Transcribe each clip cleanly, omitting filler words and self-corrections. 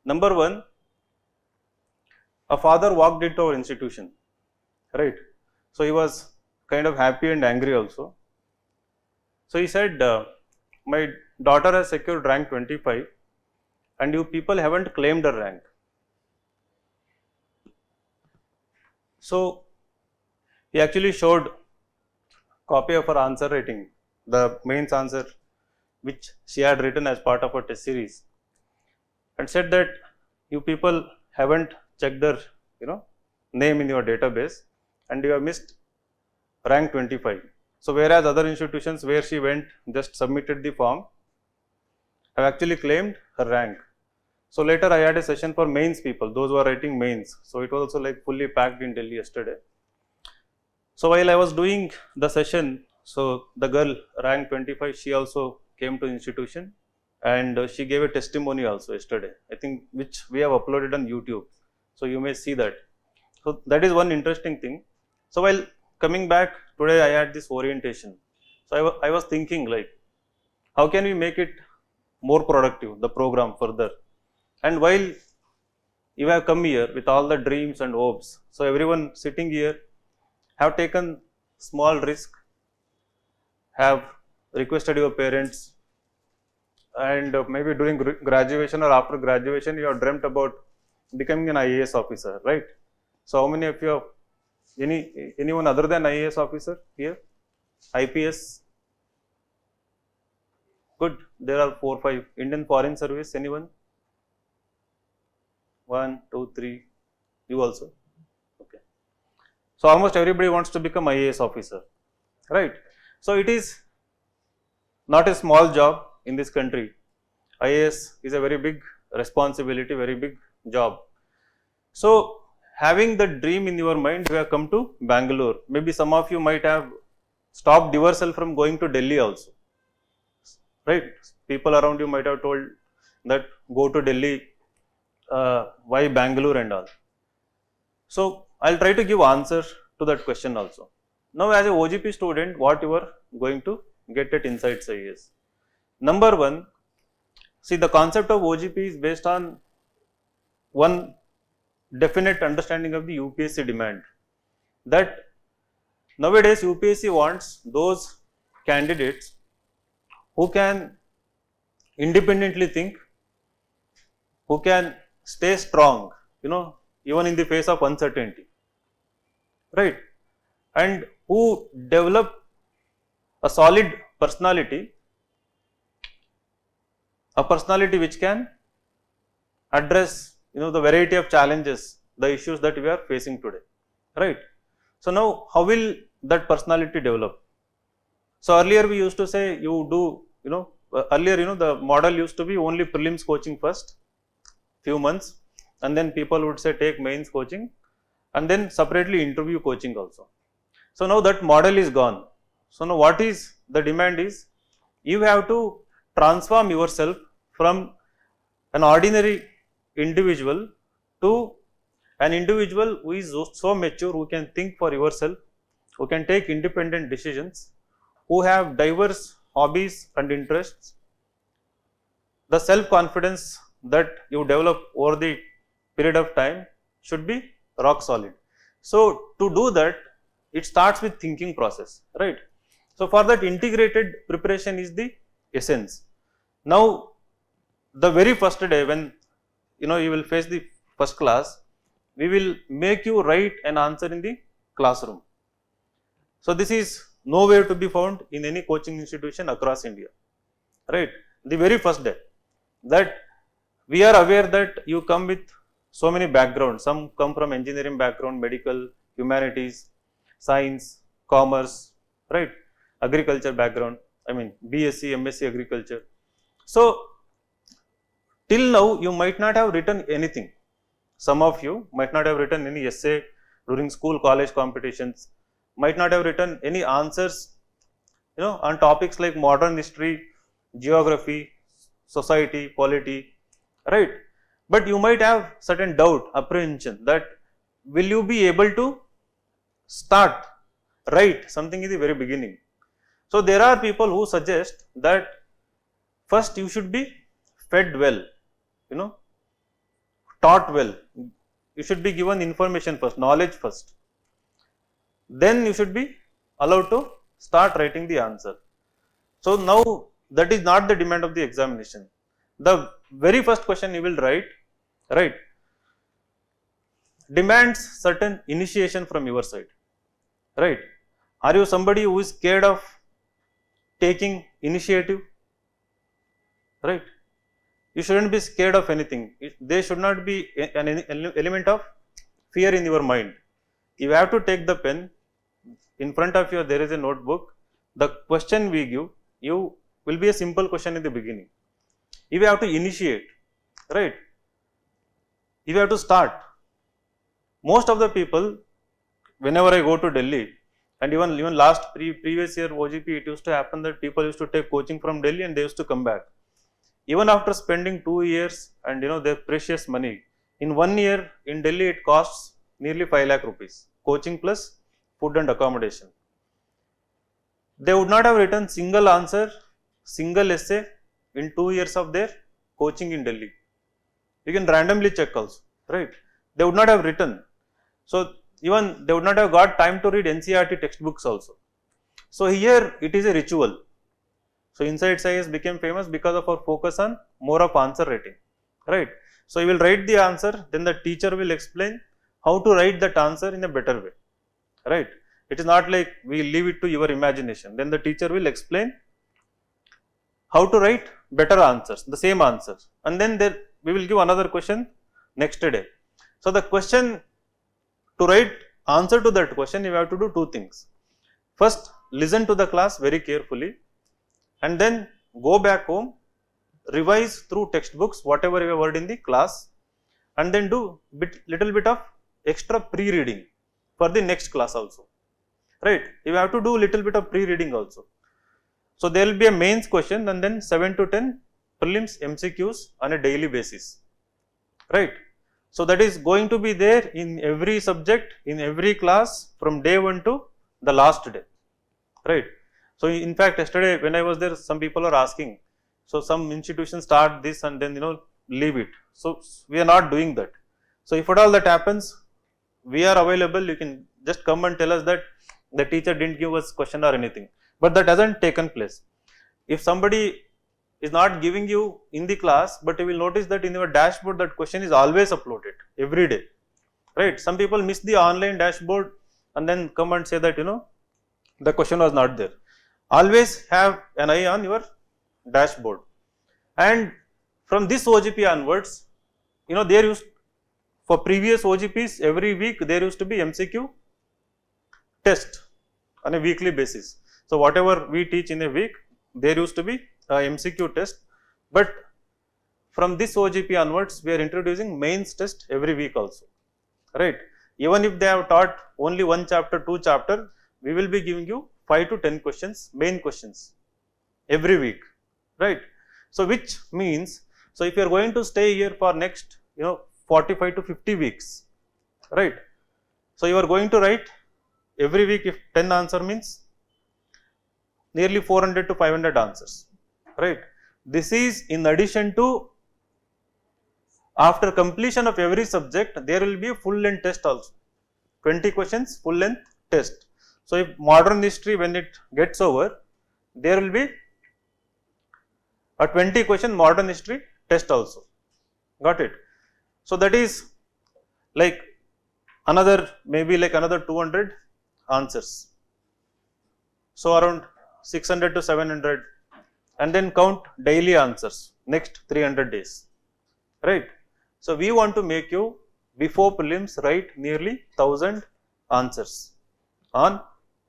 Number one, a father walked into our institution, right? So he was kind of happy and angry also. So he said, my daughter has secured rank 25 and you people haven't claimed her rank. So he actually showed copy of her answer writing, the mains answer which she had written as part of her test series, and said that you people haven't checked their name in your database and you have missed rank 25. So whereas other institutions where she went just submitted the form have actually claimed her rank. So later I had a session for mains people, those who are writing mains. So it was also like fully packed in Delhi yesterday. So while I was doing the session, so the girl rank 25, she also came to institution and she gave a testimony also yesterday, I think, which we have uploaded on YouTube. So you may see that. So that is one interesting thing. So while coming back today, I had this orientation. So I was thinking like, how can we make it more productive, the program further? And while you have come here with all the dreams and hopes, so everyone sitting here have taken small risk, have requested your parents, and maybe during graduation or after graduation, you have dreamt about becoming an IAS officer, right? So how many of you have anyone other than IAS officer here? IPS? Good. There are 4, 5. Indian Foreign Service, anyone? 1, 2, 3. You also? Okay. So almost everybody wants to become IAS officer, right? So it is not a small job in this country. IAS is a very big responsibility, very big job. So having the dream in your mind, you have come to Bangalore. Maybe some of you might have stopped yourself from going to Delhi also, right? People around you might have told that go to Delhi, why Bangalore and all. So I'll try to give answer to that question also. Now as a OGP student, what you are going to get at InsightsIAS? Number one, see, the concept of OGP is based on one definite understanding of the UPSC demand, that nowadays UPSC wants those candidates who can independently think, who can stay strong, even in the face of uncertainty, right? And who develop a solid personality, a personality which can address the variety of challenges, the issues that we are facing today, right? So now how will that personality develop? So earlier we used to say you do, earlier the model used to be only prelims coaching first, few months, and then people would say take mains coaching and then separately interview coaching also. So now that model is gone. So now what is the demand is, you have to transform yourself from an ordinary individual to an individual who is so mature, who can think for yourself, who can take independent decisions, who have diverse hobbies and interests. The self-confidence that you develop over the period of time should be rock solid. So to do that, it starts with thinking process, right? So for that, integrated preparation is the essence. Now the very first day when you will face the first class, we will make you write an answer in the classroom. So this is nowhere to be found in any coaching institution across India, right? The very first day, that we are aware that you come with so many backgrounds. Some come from engineering background, medical, humanities, science, commerce, right? Agriculture background, I mean BSc, MSc agriculture. So till now you might not have written anything. Some of you might not have written any essay during school, college competitions, might not have written any answers, on topics like modern history, geography, society, polity, right? But you might have certain doubt, apprehension that will you be able to write something in the very beginning. So there are people who suggest that first you should be fed well, taught well. You should be given information first, knowledge first. Then you should be allowed to start writing the answer. So now that is not the demand of the examination. The very first question you will write, right, demands certain initiation from your side, right? Are you somebody who is scared of taking initiative, right? You shouldn't be scared of anything. There should not be an element of fear in your mind. You have to take the pen. In front of you there is a notebook. The question we give you will be a simple question in the beginning. You have to initiate, right? You have to start. Most of the people, whenever I go to Delhi, and even last previous year OGP, it used to happen that people used to take coaching from Delhi and they used to come back. Even after spending 2 years and their precious money, in 1 year in Delhi it costs nearly 5 lakh rupees, coaching plus food and accommodation. They would not have written single answer, single essay in 2 years of their coaching in Delhi. You can randomly check also, right? They would not have written. So even they would not have got time to read NCERT textbooks also. So here it is a ritual. So InsightsIAS became famous because of our focus on more of answer writing, right? So you will write the answer, then the teacher will explain how to write that answer in a better way, right? It is not like we leave it to your imagination. Then the teacher will explain how to write better answers, the same answers, and then we will give another question next day. So the question, to write answer to that question, you have to do 2 things. First, listen to the class very carefully, and then go back home, revise through textbooks whatever you have heard in the class, and then do little bit of extra pre-reading for the next class also, right? You have to do little bit of pre-reading also. So there will be a mains question and then 7 to 10 prelims MCQs on a daily basis, right? So that is going to be there in every subject, in every class from day 1 to the last day, right? So in fact, yesterday when I was there, some people are asking, so some institutions start this and then leave it. So we are not doing that. So if at all that happens, we are available. You can just come and tell us that the teacher didn't give us question or anything, but that hasn't taken place. If somebody is not giving you in the class, but you will notice that in your dashboard that question is always uploaded every day, right? Some people miss the online dashboard and then come and say that the question was not there. Always have an eye on your dashboard. And from this OGP onwards, there used, for previous OGPs, every week there used to be MCQ test on a weekly basis. So whatever we teach in a week, there used to be a MCQ test, but from this OGP onwards, we are introducing mains test every week also, right? Even if they have taught only 1 chapter, 2 chapter, we will be giving you 5 to 10 questions, main questions every week, right? So which means, so if you are going to stay here for next 45 to 50 weeks, right? So you are going to write every week, if 10 answer means nearly 400 to 500 answers, right? This is in addition to, after completion of every subject, there will be a full length test also, 20 questions full length test. So if modern history, when it gets over, there will be a 20 question modern history test also, got it? So that is like another, maybe like another 200 answers. So around 600 to 700, and then count daily answers next 300 days, right? So we want to make you before prelims write nearly 1000 answers on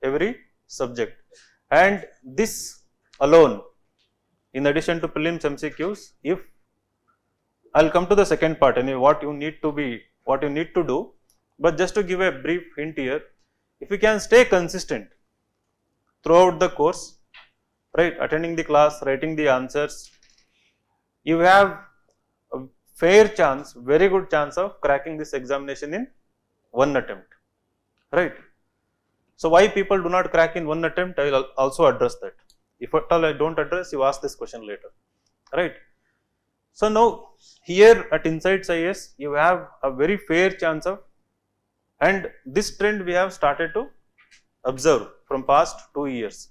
every subject, and this alone, in addition to prelims MCQs, if I'll come to the second part, anyway, what you need to do, but just to give a brief hint here, if you can stay consistent throughout the course, right, attending the class, writing the answers, you have a fair chance, very good chance of cracking this examination in 1 attempt, right? So why people do not crack in 1 attempt, I will also address that. If at all I don't address, you ask this question later, right? So now here at InsightsIAS, you have a very fair chance of, and this trend we have started to observe from past 2 years.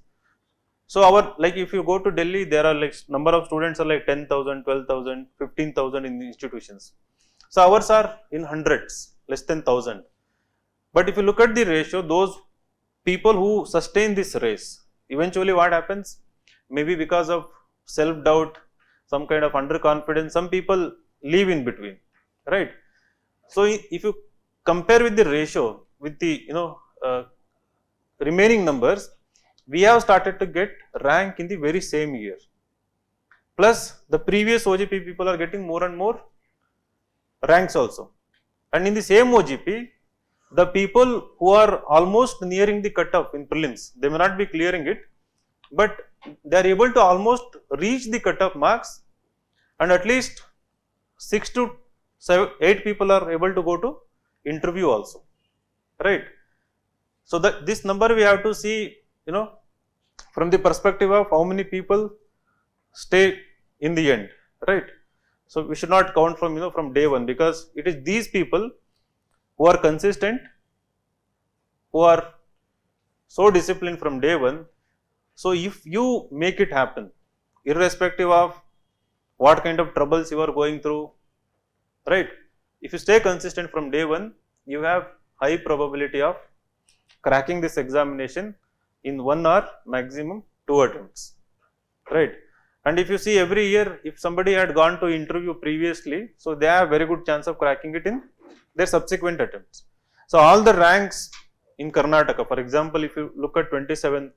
So our, like if you go to Delhi, there are like number of students are like 10,000, 12,000, 15,000 in the institutions. So ours are in hundreds, less than 1,000. But if you look at the ratio, those people who sustain this race, eventually what happens? Maybe because of self-doubt, some kind of underconfidence, some people leave in between, right? So if you compare with the ratio, with the remaining numbers, we have started to get rank in the very same year. Plus the previous OGP people are getting more and more ranks also. And in the same OGP, the people who are almost nearing the cutoff in prelims, they may not be clearing it, but they are able to almost reach the cutoff marks, and at least 6 to 8 people are able to go to interview also, right? So that this number we have to see, from the perspective of how many people stay in the end, right? So we should not count from from day one, because it is these people who are consistent, who are so disciplined from day one. So if you make it happen, irrespective of what kind of troubles you are going through, right? If you stay consistent from day one, you have high probability of cracking this examination in 1 or maximum 2 attempts, right? And if you see every year, if somebody had gone to interview previously, so they have very good chance of cracking it in their subsequent attempts. So all the ranks in Karnataka, for example, if you look at 27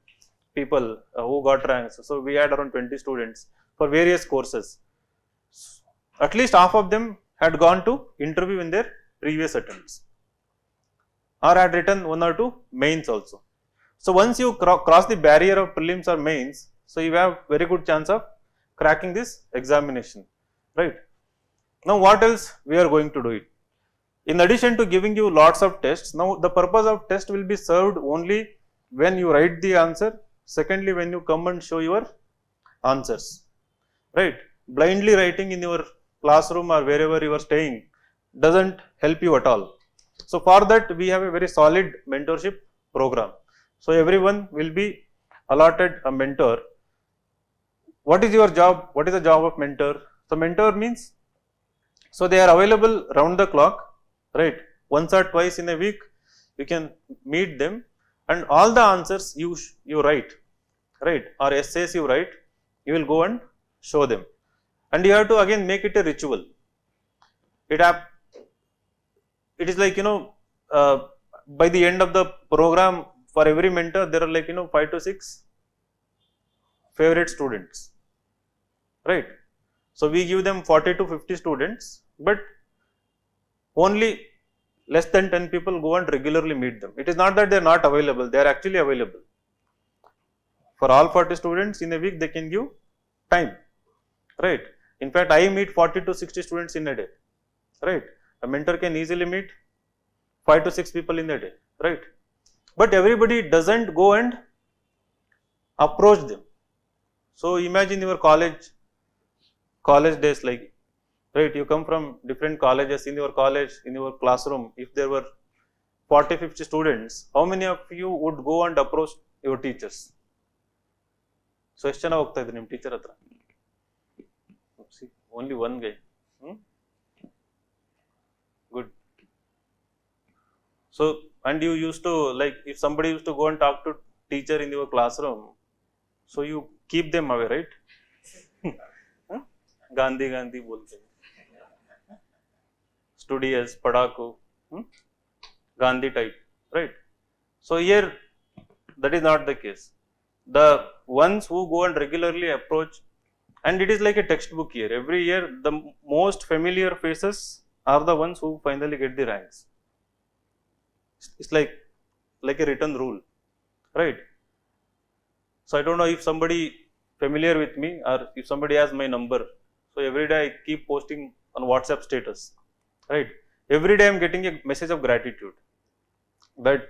people who got ranks, so we had around 20 students for various courses. At least half of them had gone to interview in their previous attempts, or had written 1 or 2 mains also. So once you cross the barrier of prelims or mains, so you have very good chance of cracking this examination, right? Now what else we are going to do it? In addition to giving you lots of tests, now the purpose of test will be served only when you write the answer. Secondly, when you come and show your answers, right? Blindly writing in your classroom or wherever you are staying doesn't help you at all. So for that, we have a very solid mentorship program. So everyone will be allotted a mentor. What is your job? What is the job of mentor? So mentor means, so they are available round the clock, right? Once or twice in a week, you can meet them, and all the answers you write, right? Or essays you write, you will go and show them. And you have to again make it a ritual. It is like, by the end of the program, for every mentor, there are like, 5 to 6 favorite students, right? So we give them 40 to 50 students, but only less than 10 people go and regularly meet them. It is not that they are not available, they are actually available. For all 40 students in a week, they can give time, right? In fact, I meet 40 to 60 students in a day, right? A mentor can easily meet 5 to 6 people in a day, right? But everybody doesn't go and approach them. So imagine your college days, like, right? You come from different colleges. In your college, in your classroom, if there were 40, 50 students, how many of you would go and approach your teachers? So ಎಷ್ಟು ಜನ ಹೋಗ್ತಾ ಇದ್ರು ನಿಮ್ಮ teacher ಹತ್ರ? Only one guy. Good. So, and you used to, like, if somebody used to go and talk to teacher in your classroom, so you keep them away, right? Gandhi bolte. Studious, padaku, Gandhi type, right? So here, that is not the case. The ones who go and regularly approach, and it is like a textbook here. Every year, the most familiar faces are the ones who finally get the ranks. It's like a written rule, right? So I don't know if somebody familiar with me, or if somebody has my number. So every day I keep posting on WhatsApp status, right? Every day I am getting a message of gratitude that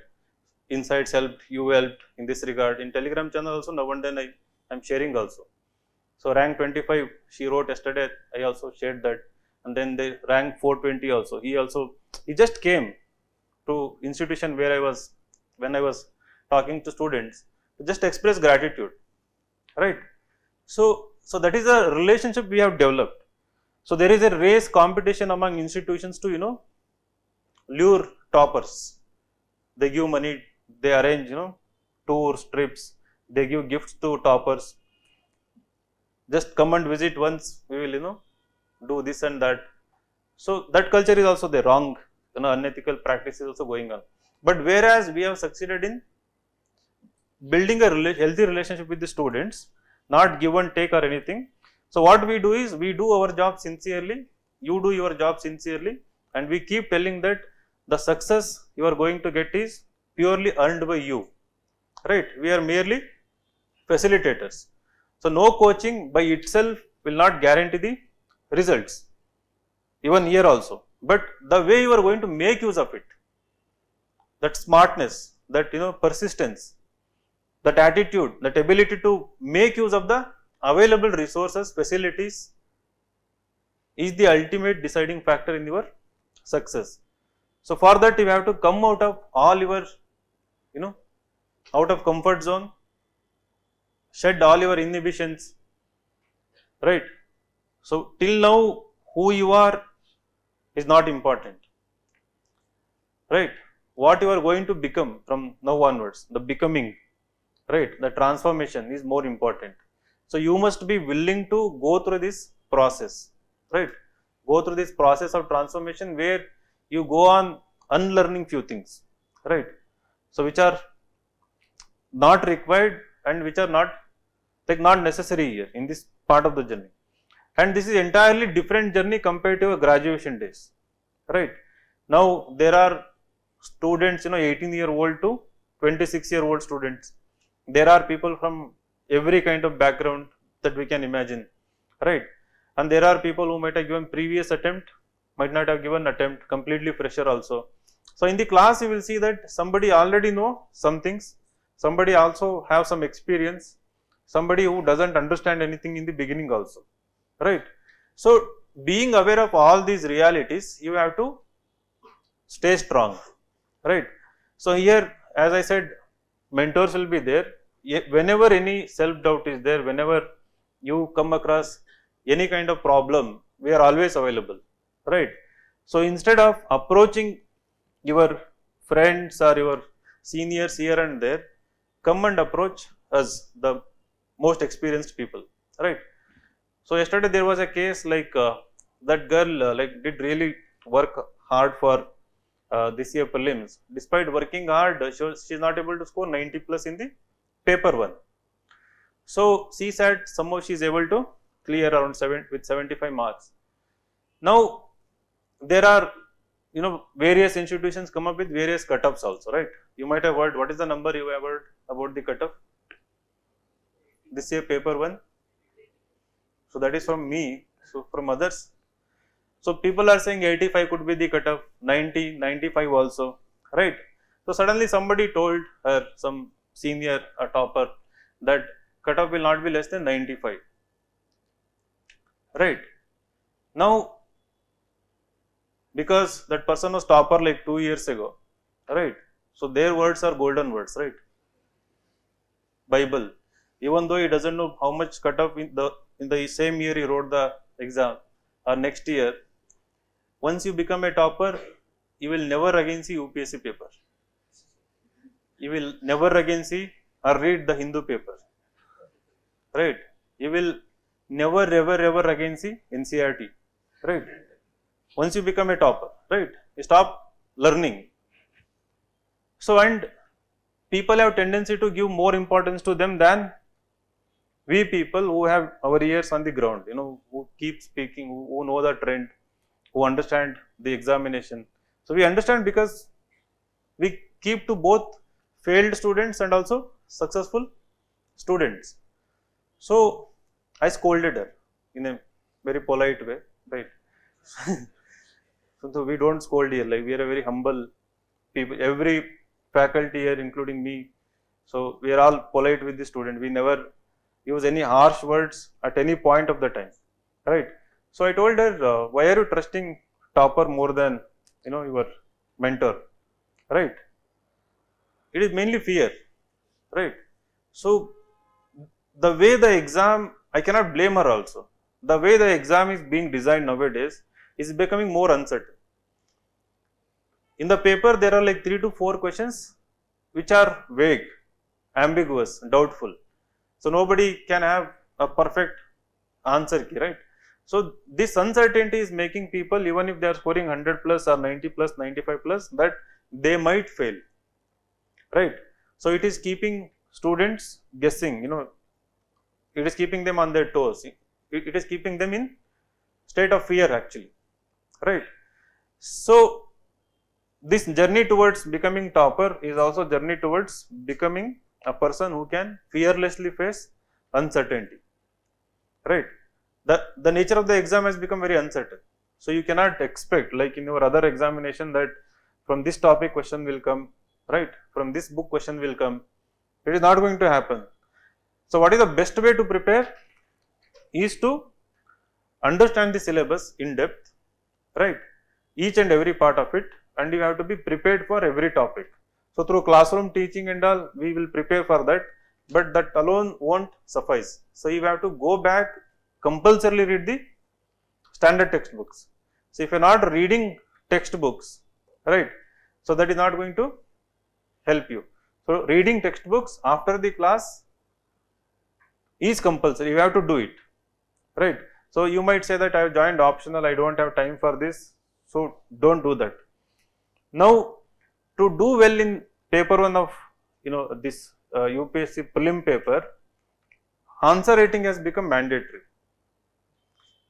Insights helped, you helped in this regard. In Telegram channel also, now and then I am sharing also. So rank 25, she wrote yesterday, I also shared that. And then they rank 420 also. He just came to institution where when I was talking to students, to just express gratitude, right? So that is a relationship we have developed. So there is a race competition among institutions to, lure toppers. They give money, they arrange, tours, trips, they give gifts to toppers. Just come and visit once, we will, do this and that. So that culture is also the wrong, unethical practice is also going on. But whereas we have succeeded in building a healthy relationship with the students, not give and take or anything. So what we do is, we do our job sincerely, you do your job sincerely, and we keep telling that the success you are going to get is purely earned by you, right? We are merely facilitators. So no coaching by itself will not guarantee the results, even here also. But the way you are going to make use of it, that smartness, that persistence, that attitude, that ability to make use of the available resources, facilities, is the ultimate deciding factor in your success. So for that you have to come out of all your, out of comfort zone, shed all your inhibitions, right? So till now who you are is not important, right? What you are going to become from now onwards, the becoming, right, the transformation is more important. So you must be willing to go through this process, right? Go through this process of transformation where you go on unlearning few things, right? So which are not required and which are not necessary here in this part of the journey. And this is entirely different journey compared to your graduation days, right? Now there are students, 18-year-old to 26-year-old students. There are people from every kind of background that we can imagine, right? And there are people who might have given previous attempt, might not have given attempt, completely fresher also. So in the class you will see that somebody already know some things, somebody also have some experience, somebody who doesn't understand anything in the beginning also, right? So being aware of all these realities, you have to stay strong, right? So here, as I said, mentors will be there. Whenever any self-doubt is there, whenever you come across any kind of problem, we are always available, right? So instead of approaching your friends or your seniors here and there, come and approach us, the most experienced people, right? So yesterday there was a case like that girl did really work hard for this year prelims. Despite working hard, she is not able to score 90 plus in the paper 1. So CSAT somehow she is able to clear around 75 marks. Now there are various institutions come up with various cutoffs also, right? You might have heard, what is the number you have heard about the cutoff this year paper 1? So that is from me. So from others, so people are saying 85 could be the cutoff, 90, 95 also, right? So suddenly somebody told her, some senior, a topper, that cutoff will not be less than 95, right? Now because that person was topper like 2 years ago, right? So their words are golden words, right? Bible. Even though he doesn't know how much cutoff in the same year he wrote the exam or next year, once you become a topper, you will never again see UPSC paper. You will never again see or read the Hindu paper, right? You will never ever again see NCRT, right? Once you become a topper, right? You stop learning. So, and people have tendency to give more importance to them than we people who have our ears on the ground, who keep speaking, who know the trend, who understand the examination. So we understand because we keep to both failed students and also successful students. So I scolded her in a very polite way, right? So we don't scold here, like we are a very humble people, every faculty here including me. So we are all polite with the student. We never use any harsh words at any point of the time, right? So I told her, why are you trusting topper more than your mentor, right? It is mainly fear, right? So the way the exam, I cannot blame her also. The way the exam is being designed nowadays is becoming more uncertain. In the paper, there are like 3 to 4 questions which are vague, ambiguous, doubtful. So nobody can have a perfect answer key, right? So this uncertainty is making people, even if they are scoring 100 plus or 90 plus, 95 plus, that they might fail, right? So it is keeping students guessing, it is keeping them on their toes. It is keeping them in state of fear actually, right? So this journey towards becoming topper is also journey towards becoming a person who can fearlessly face uncertainty, right? The nature of the exam has become very uncertain. So you cannot expect, like in your other examination, that from this topic question will come, right? From this book question will come. It is not going to happen. So what is the best way to prepare is to understand the syllabus in depth, right? Each and every part of it, and you have to be prepared for every topic. So through classroom teaching and all, we will prepare for that, but that alone won't suffice. So you have to go back, compulsorily read the standard textbooks. So if you are not reading textbooks, right, so that is not going to help you. So reading textbooks after the class is compulsory, you have to do it, right? So you might say that I have joined optional, I don't have time for this, so don't do that. Now to do well in paper 1 of this UPSC prelim paper, answer rating has become mandatory,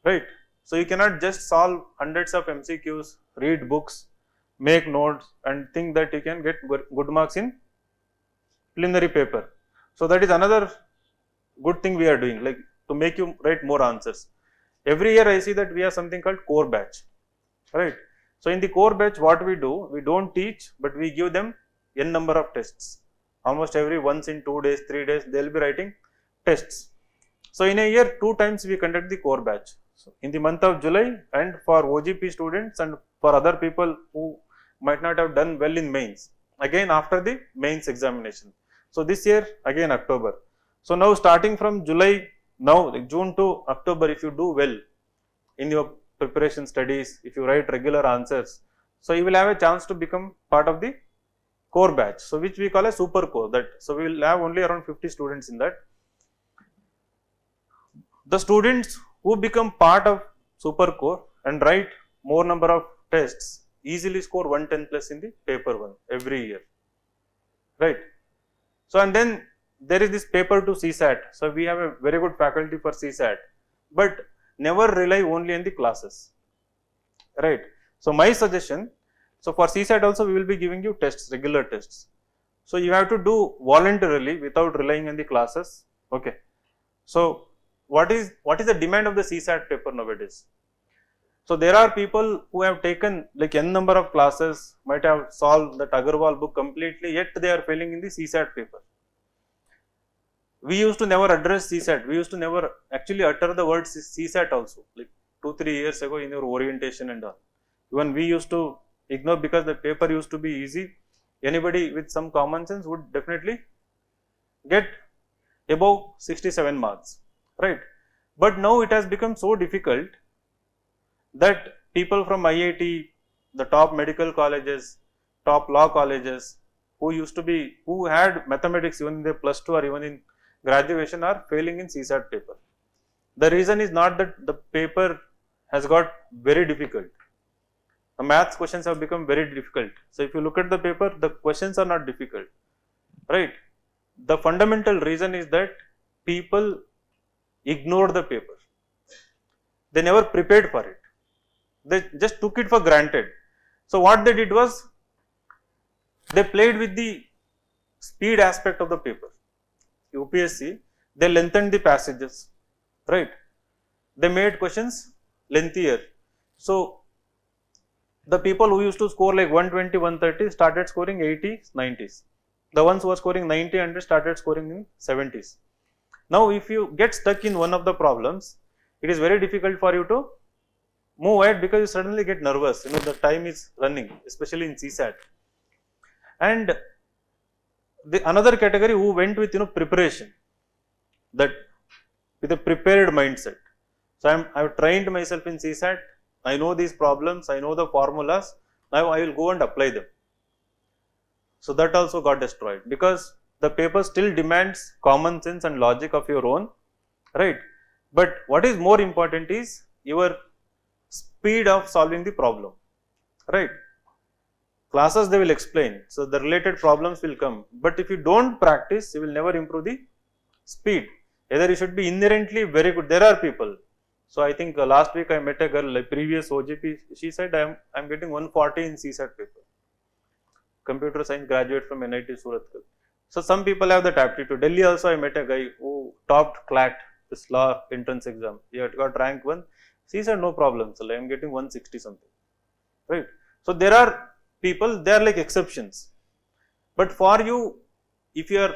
right? So you cannot just solve hundreds of MCQs, read books, make notes and think that you can get good marks in preliminary paper. So that is another good thing we are doing, like to make you write more answers. Every year I see that we have something called core batch, right? So in the core batch, what we do, we don't teach, but we give them n number of tests. Almost every once in 2 days, 3 days, they will be writing tests. So in a year, 2 times we conduct the core batch. So in the month of July, and for OGP students and for other people who might not have done well in mains, again after the mains examination. So this year again October. So now starting from July, now June to October, if you do well in your preparation studies, if you write regular answers, so you will have a chance to become part of the core batch, so which we call a super core. That so we will have only around 50 students in that. The students who become part of super core and write more number of tests easily score 110 plus in the paper 1 every year, right? So and then there is this paper to CSAT. So we have a very good faculty for CSAT, but never rely only on the classes, right? So my suggestion, so for CSAT also we will be giving you tests, regular tests. So you have to do voluntarily without relying on the classes, okay? So what is the demand of the CSAT paper nowadays? So there are people who have taken like n number of classes, might have solved that Agarwal book completely, yet they are failing in the CSAT paper. We used to never address CSAT, we used to never actually utter the word CSAT also, like 2-3 years ago in your orientation and all. Even we used to ignore because the paper used to be easy. Anybody with some common sense would definitely get above 67 marks, right? But now it has become so difficult that people from IIT, the top medical colleges, top law colleges, who had mathematics even in their plus 2 or even in graduation, are failing in CSAT paper. The reason is not that the paper has got very difficult. The maths questions have become very difficult. So if you look at the paper, the questions are not difficult, right? The fundamental reason is that people ignored the paper. They never prepared for it. They just took it for granted. So what they did was, they played with the speed aspect of the paper. UPSC, they lengthened the passages, right? They made questions lengthier. So the people who used to score like 120, 130 started scoring 80s, 90s. The ones who were scoring 90, 100 started scoring in 70s. Now, if you get stuck in one of the problems, it is very difficult for you to move ahead because you suddenly get nervous. The time is running, especially in CSAT. And the another category who went with preparation, that with a prepared mindset. So I've trained myself in CSAT. I know these problems. I know the formulas. Now I will go and apply them. So that also got destroyed because the paper still demands common sense and logic of your own, right? But what is more important is your speed of solving the problem, right? Classes they will explain, so the related problems will come. But if you don't practice, you will never improve the speed. Either you should be inherently very good. There are people. So I think last week I met a girl, like previous OGP. She said I'm getting 140 in CSAT paper. Computer science graduate from NIT Surathkal. So some people have that aptitude. Delhi also I met a guy who topped CLAT, this law entrance exam. He had got rank 1. He said no problem, so I am getting 160 something, right? So there are people, they are like exceptions. But for you, if you are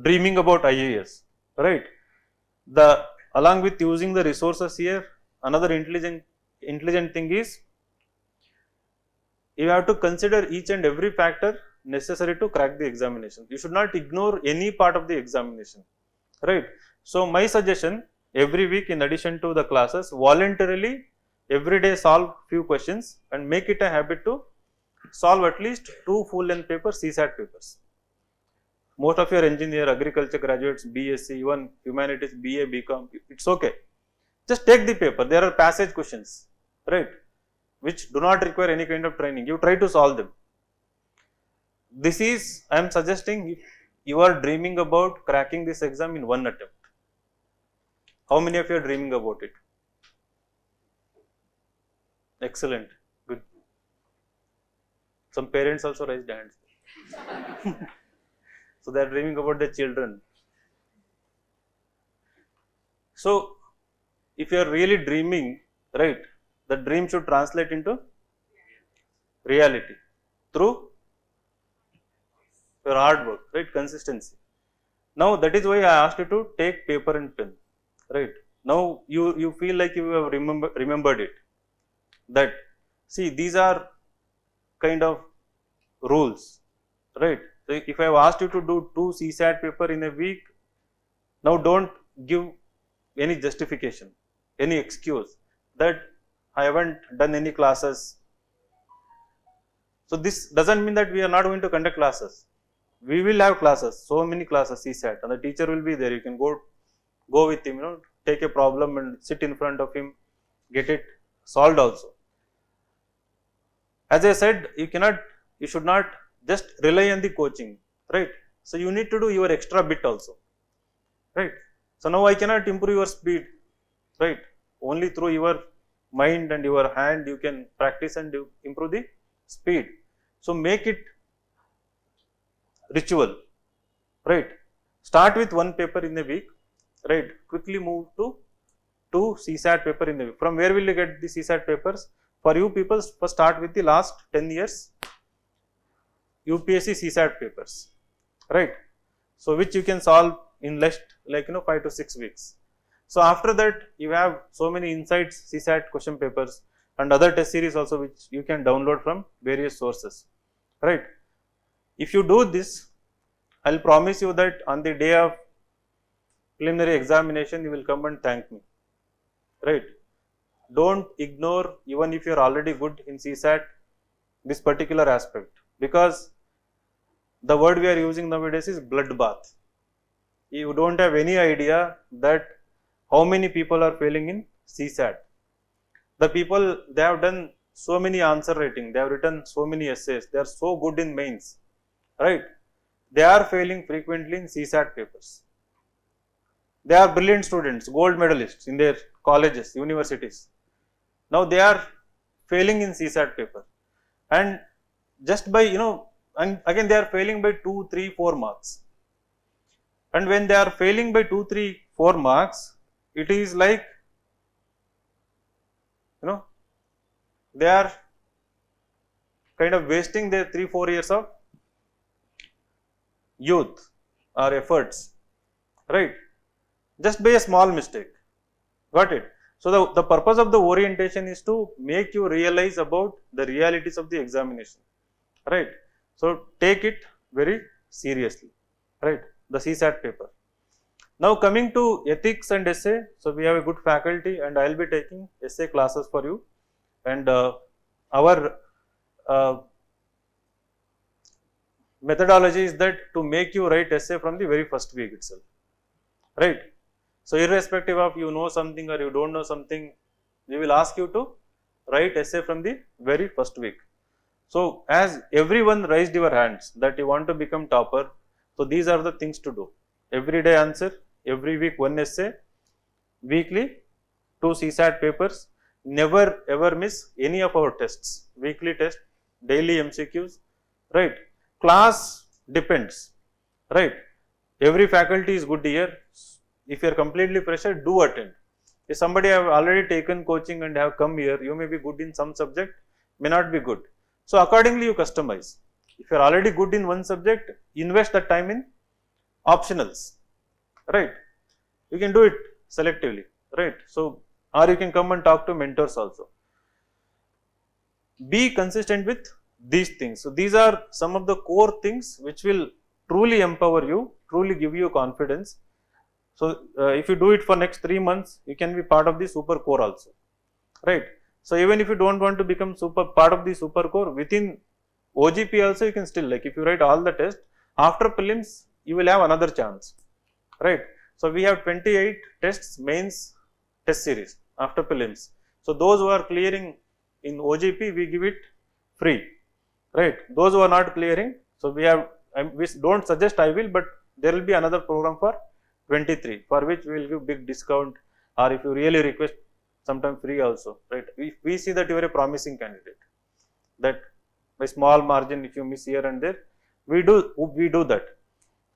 dreaming about IAS, right? Along with using the resources here, another intelligent thing is you have to consider each and every factor necessary to crack the examination. You should not ignore any part of the examination, right? So my suggestion, every week in addition to the classes, voluntarily every day solve few questions and make it a habit to solve at least 2 full length papers, CSAT papers. Most of your engineer, agriculture graduates, BSc, even humanities, BA, BCom, it's okay. Just take the paper. There are passage questions, right, which do not require any kind of training. You try to solve them. This is, I am suggesting, if you are dreaming about cracking this exam in one attempt. How many of you are dreaming about it? Excellent, good. Some parents also raised hands. So they are dreaming about their children. So if you are really dreaming, right, the dream should translate into reality through your hard work, right, consistency. Now that is why I asked you to take paper and pen, right. Now you feel like you have remembered it, that see these are kind of rules, right. So if I have asked you to do 2 CSAT paper in a week, now don't give any justification, any excuse that I haven't done any classes. So this doesn't mean that we are not going to conduct classes. We will have classes, so many classes CSAT, and the teacher will be there. You can go with him, take a problem and sit in front of him, get it solved also. As I said, you should not just rely on the coaching, right. So you need to do your extra bit also, right. So now I cannot improve your speed, right. Only through your mind and your hand you can practice and you improve the speed. So make it ritual, right. Start with 1 paper in a week, right. Quickly move to 2 CSAT paper in a week. From where will you get the CSAT papers? For you people, first start with the last 10 years UPSC CSAT papers, right. So which you can solve in less, like 5 to 6 weeks. So after that you have so many insights CSAT question papers and other test series also, which you can download from various sources, right. If you do this, I will promise you that on the day of preliminary examination you will come and thank me, right. Don't ignore, even if you are already good in CSAT, this particular aspect, because the word we are using nowadays is bloodbath. You don't have any idea that how many people are failing in CSAT. The people, they have done so many answer writing, they have written so many essays, they are so good in mains, right. They are failing frequently in CSAT papers. They are brilliant students, gold medalists in their colleges, universities. Now they are failing in CSAT paper, and just by and again they are failing by 2, 3, 4 marks. And when they are failing by 2, 3, 4 marks, it is like they are kind of wasting their 3-4 years of youth or efforts. right? Just by a small mistake. Got it? So the purpose of the orientation is to make you realize about the realities of the examination, right? So take it very seriously, right? The CSAT paper. Now coming to ethics and essay, so we have a good faculty and I will be taking essay classes for you, and our methodology is that to make you write essay from the very first week itself, right? So irrespective of you know something or you don't know something, we will ask you to write essay from the very first week. So as everyone raised your hands that you want to become topper, so these are the things to do. Every day answer, every week one essay, weekly 2 CSAT papers, never ever miss any of our tests, weekly test, daily MCQs, right? Class depends, right? Every faculty is good here. If you are completely fresher, do attend. If somebody have already taken coaching and have come here, you may be good in some subject, may not be good. So accordingly you customize. If you are already good in one subject, invest that time in optionals, right? You can do it selectively, right? So, or you can come and talk to mentors also. Be consistent with these things. So these are some of the core things which will truly empower you, truly give you confidence. So if you do it for next 3 months, you can be part of the super core also, right? So even if you don't want to become part of the super core, within OGP also you can still, like if you write all the tests, after prelims you will have another chance, right? So we have 28 tests mains test series after prelims. So those who are clearing in OGP, we give it free, right? Those who are not clearing, so we have, we don't suggest I will, but there will be another program for 23 for which we will give big discount, or if you really request, sometimes free also, right? We see that you are a promising candidate, that by small margin if you miss here and there, we do that.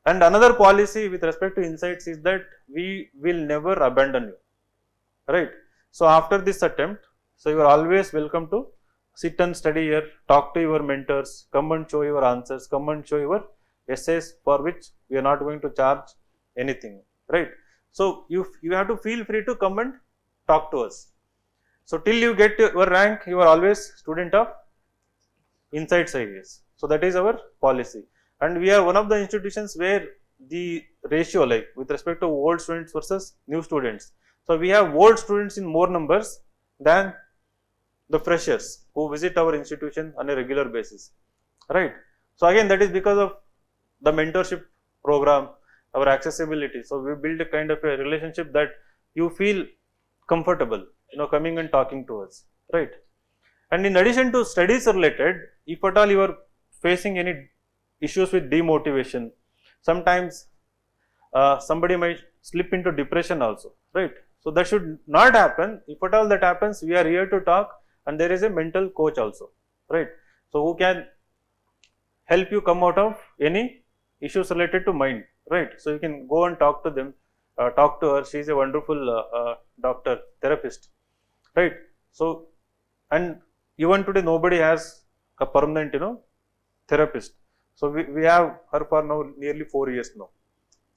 And another policy with respect to insights is that we will never abandon you, right? So after this attempt, so you are always welcome to sit and study here, talk to your mentors, come and show your answers, come and show your essays, for which we are not going to charge anything, right? So you have to feel free to come and talk to us. So till you get your rank, you are always student of InsightsIAS. So that is our policy, and we are one of the institutions where the ratio, like with respect to old students versus new students, so we have old students in more numbers than the freshers who visit our institution on a regular basis, right? So again, that is because of the mentorship program, our accessibility. So we build a kind of a relationship that you feel comfortable, coming and talking to us, right? And in addition to studies related, if at all you are facing any issues with demotivation, sometimes somebody might slip into depression also, right? So that should not happen. If at all that happens, we are here to talk, and there is a mental coach also, right? So who can help you come out of any issues related to mind, right? So you can go and talk to them, talk to her. She is a wonderful doctor, therapist, right? So, and even today nobody has a permanent, therapist. So we have her for now nearly 4 years now,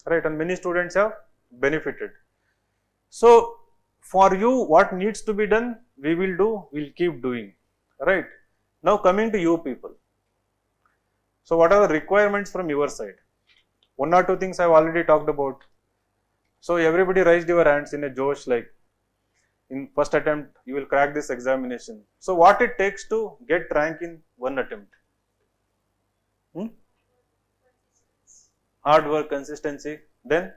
right? And many students have benefited. So for you, what needs to be done, we will do, we'll keep doing, right? Now coming to you people. So what are the requirements from your side? 1 or 2 things I have already talked about. So everybody raised your hands in a josh, like in first attempt you will crack this examination. So what it takes to get rank in 1 attempt? Hard work, consistency, then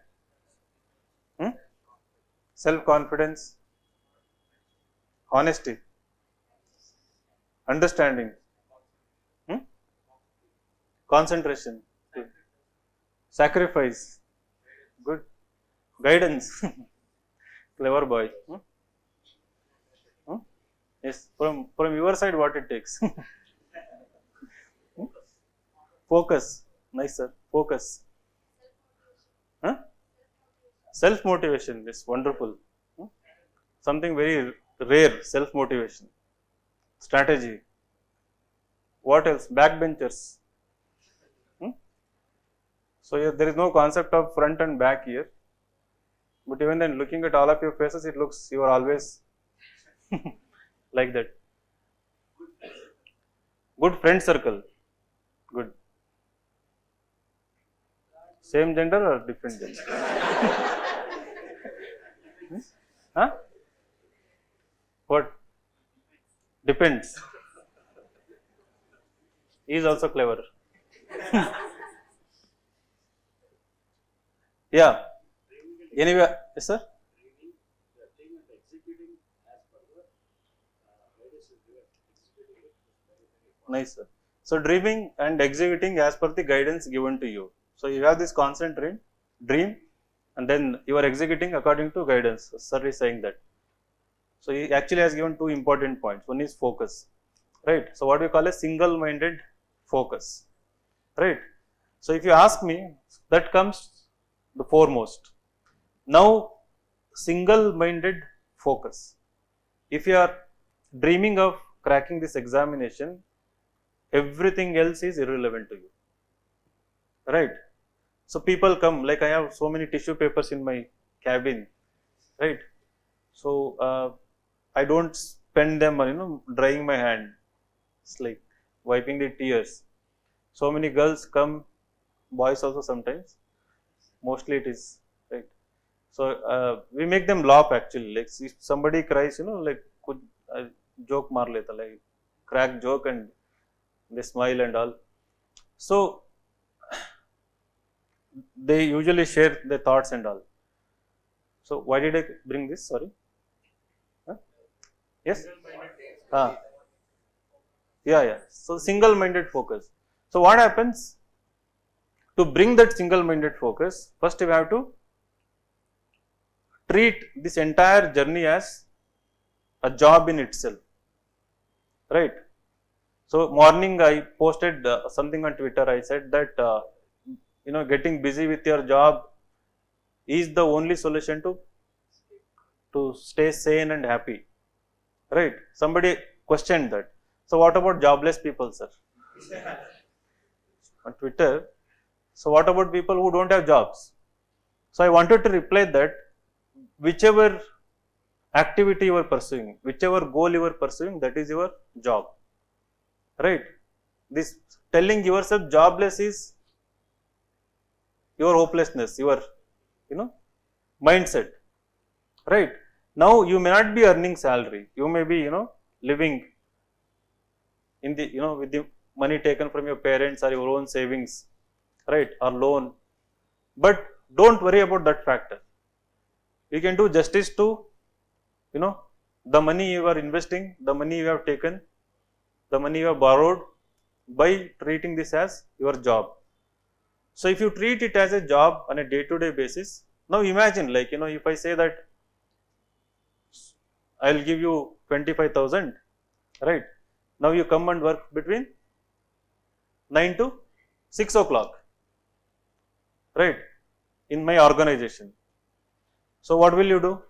self-confidence, honesty, understanding, concentration, sacrifice, good, guidance, clever boy. Yes, from your side, what it takes? Focus, nice sir, focus. Self-motivation is wonderful. Something very rare, self-motivation. Strategy. What else? Backbenchers. So here, there is no concept of front and back here. But even then, looking at all of your faces, it looks you are always like that. Good friend circle. Good. Same gender or different gender? Huh? What? Depends. He is also clever. Yeah. Anyway, yes, sir? Nice, sir. So, dreaming and executing as per the guidance given to you. So, you have this constant dream, and then you are executing according to guidance. Sir is saying that. So, he actually has given two important points. One is focus, right? So, what we call a single-minded focus, right? So, if you ask me, that comes the foremost. Now, single-minded focus. If you are dreaming of cracking this examination, everything else is irrelevant to you, right? So, people come, like I have so many tissue papers in my cabin, right? So, I don't spend them on, drying my hand. It's like wiping the tears. So many girls come, boys also sometimes. Mostly it is, right? So, we make them laugh actually. Like if somebody cries, like could joke maar leta, like crack joke, and they smile and all. So they usually share their thoughts and all. So why did I bring this? Sorry. Huh? Yes. Yeah. So single-minded focus. So what happens? To bring that single-minded focus, first you have to treat this entire journey as a job in itself, right? So morning I posted something on Twitter. I said that getting busy with your job is the only solution to stay sane and happy, right? Somebody questioned that. So what about jobless people, sir? On Twitter. So what about people who don't have jobs? So I wanted to reply that whichever activity you are pursuing, whichever goal you are pursuing, that is your job, right? This telling yourself jobless is your hopelessness, your mindset, right? Now you may not be earning salary, you may be living in the with the money taken from your parents or your own savings, right, or loan, but don't worry about that factor. You can do justice to the money you are investing, the money you have taken, the money you have borrowed, by treating this as your job. So if you treat it as a job on a day-to-day basis, now imagine, like if I say that I will give you 25,000, right? Now you come and work between 9 to 6 o'clock, right, in my organization. So what will you do?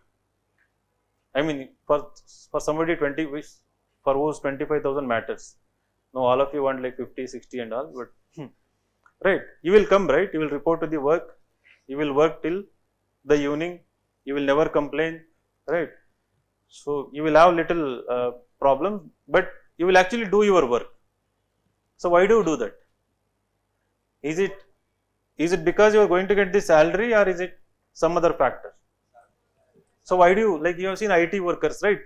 I mean, for somebody for whose 25,000 matters. Now all of you want like 50, 60 and all, but right, you will come, right, you will report to the work, you will work till the evening, you will never complain, right? So you will have little problem, but you will actually do your work. So why do you do that? Is it because you are going to get the salary, or is it some other factor? So why do you, like you have seen IT workers, right?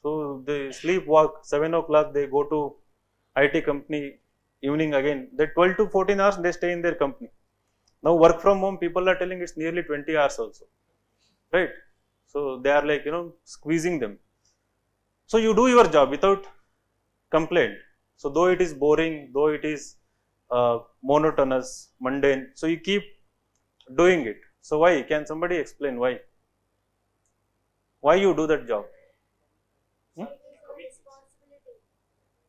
So they sleepwalk, 7 o'clock they go to IT company, evening again, they 12 to 14 hours they stay in their company. Now work from home, people are telling it's nearly 20 hours also, right? So they are like squeezing them. So you do your job without complaint. So though it is boring, though it is monotonous, mundane, so you keep doing it. So why? Can somebody explain why? Why you do that job?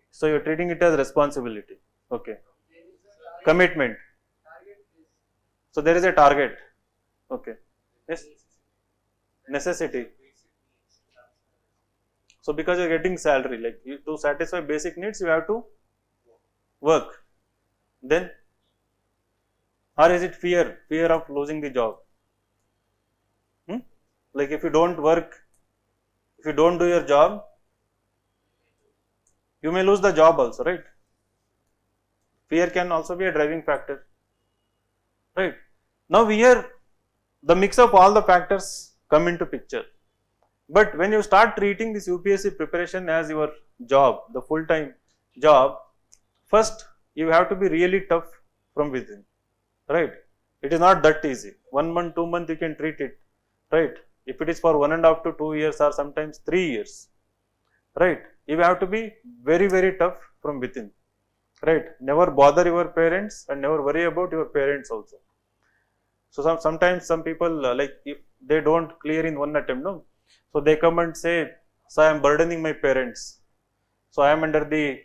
So you're treating it as responsibility. Okay. Commitment. So there is a target. Okay. Yes. Necessity. So because you're getting salary, like to satisfy basic needs, you have to work. Then, or is it fear of losing the job? Like if you don't work, if you don't do your job, you may lose the job also, right? Fear can also be a driving factor, right? Now here, the mix of all the factors come into picture. But when you start treating this UPSC preparation as your job, the full-time job, first you have to be really tough from within, right? It is not that easy. 1 month, 2 months you can treat it, right? If it is for 1.5 to 2 years or sometimes 3 years, right? You have to be very, very tough from within, right? Never bother your parents and never worry about your parents also. So sometimes some people like if they don't clear in one attempt, no, so they come and say, so I am burdening my parents. So I am under the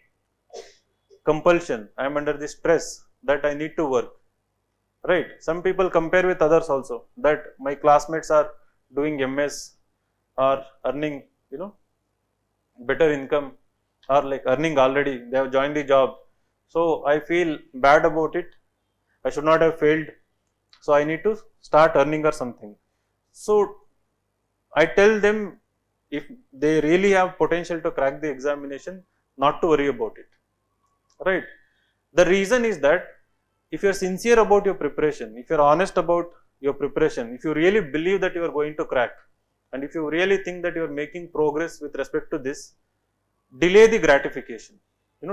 compulsion, I am under the stress that I need to work, right? Some people compare with others also, that my classmates are doing MS or earning, better income, or like earning already, they have joined the job. So I feel bad about it, I should not have failed, so I need to start earning or something. So I tell them, if they really have potential to crack the examination, not to worry about it, right? The reason is that if you are sincere about your preparation, if you are honest about your preparation, if you really believe that you are going to crack, and if you really think that you are making progress with respect to this, delay the gratification.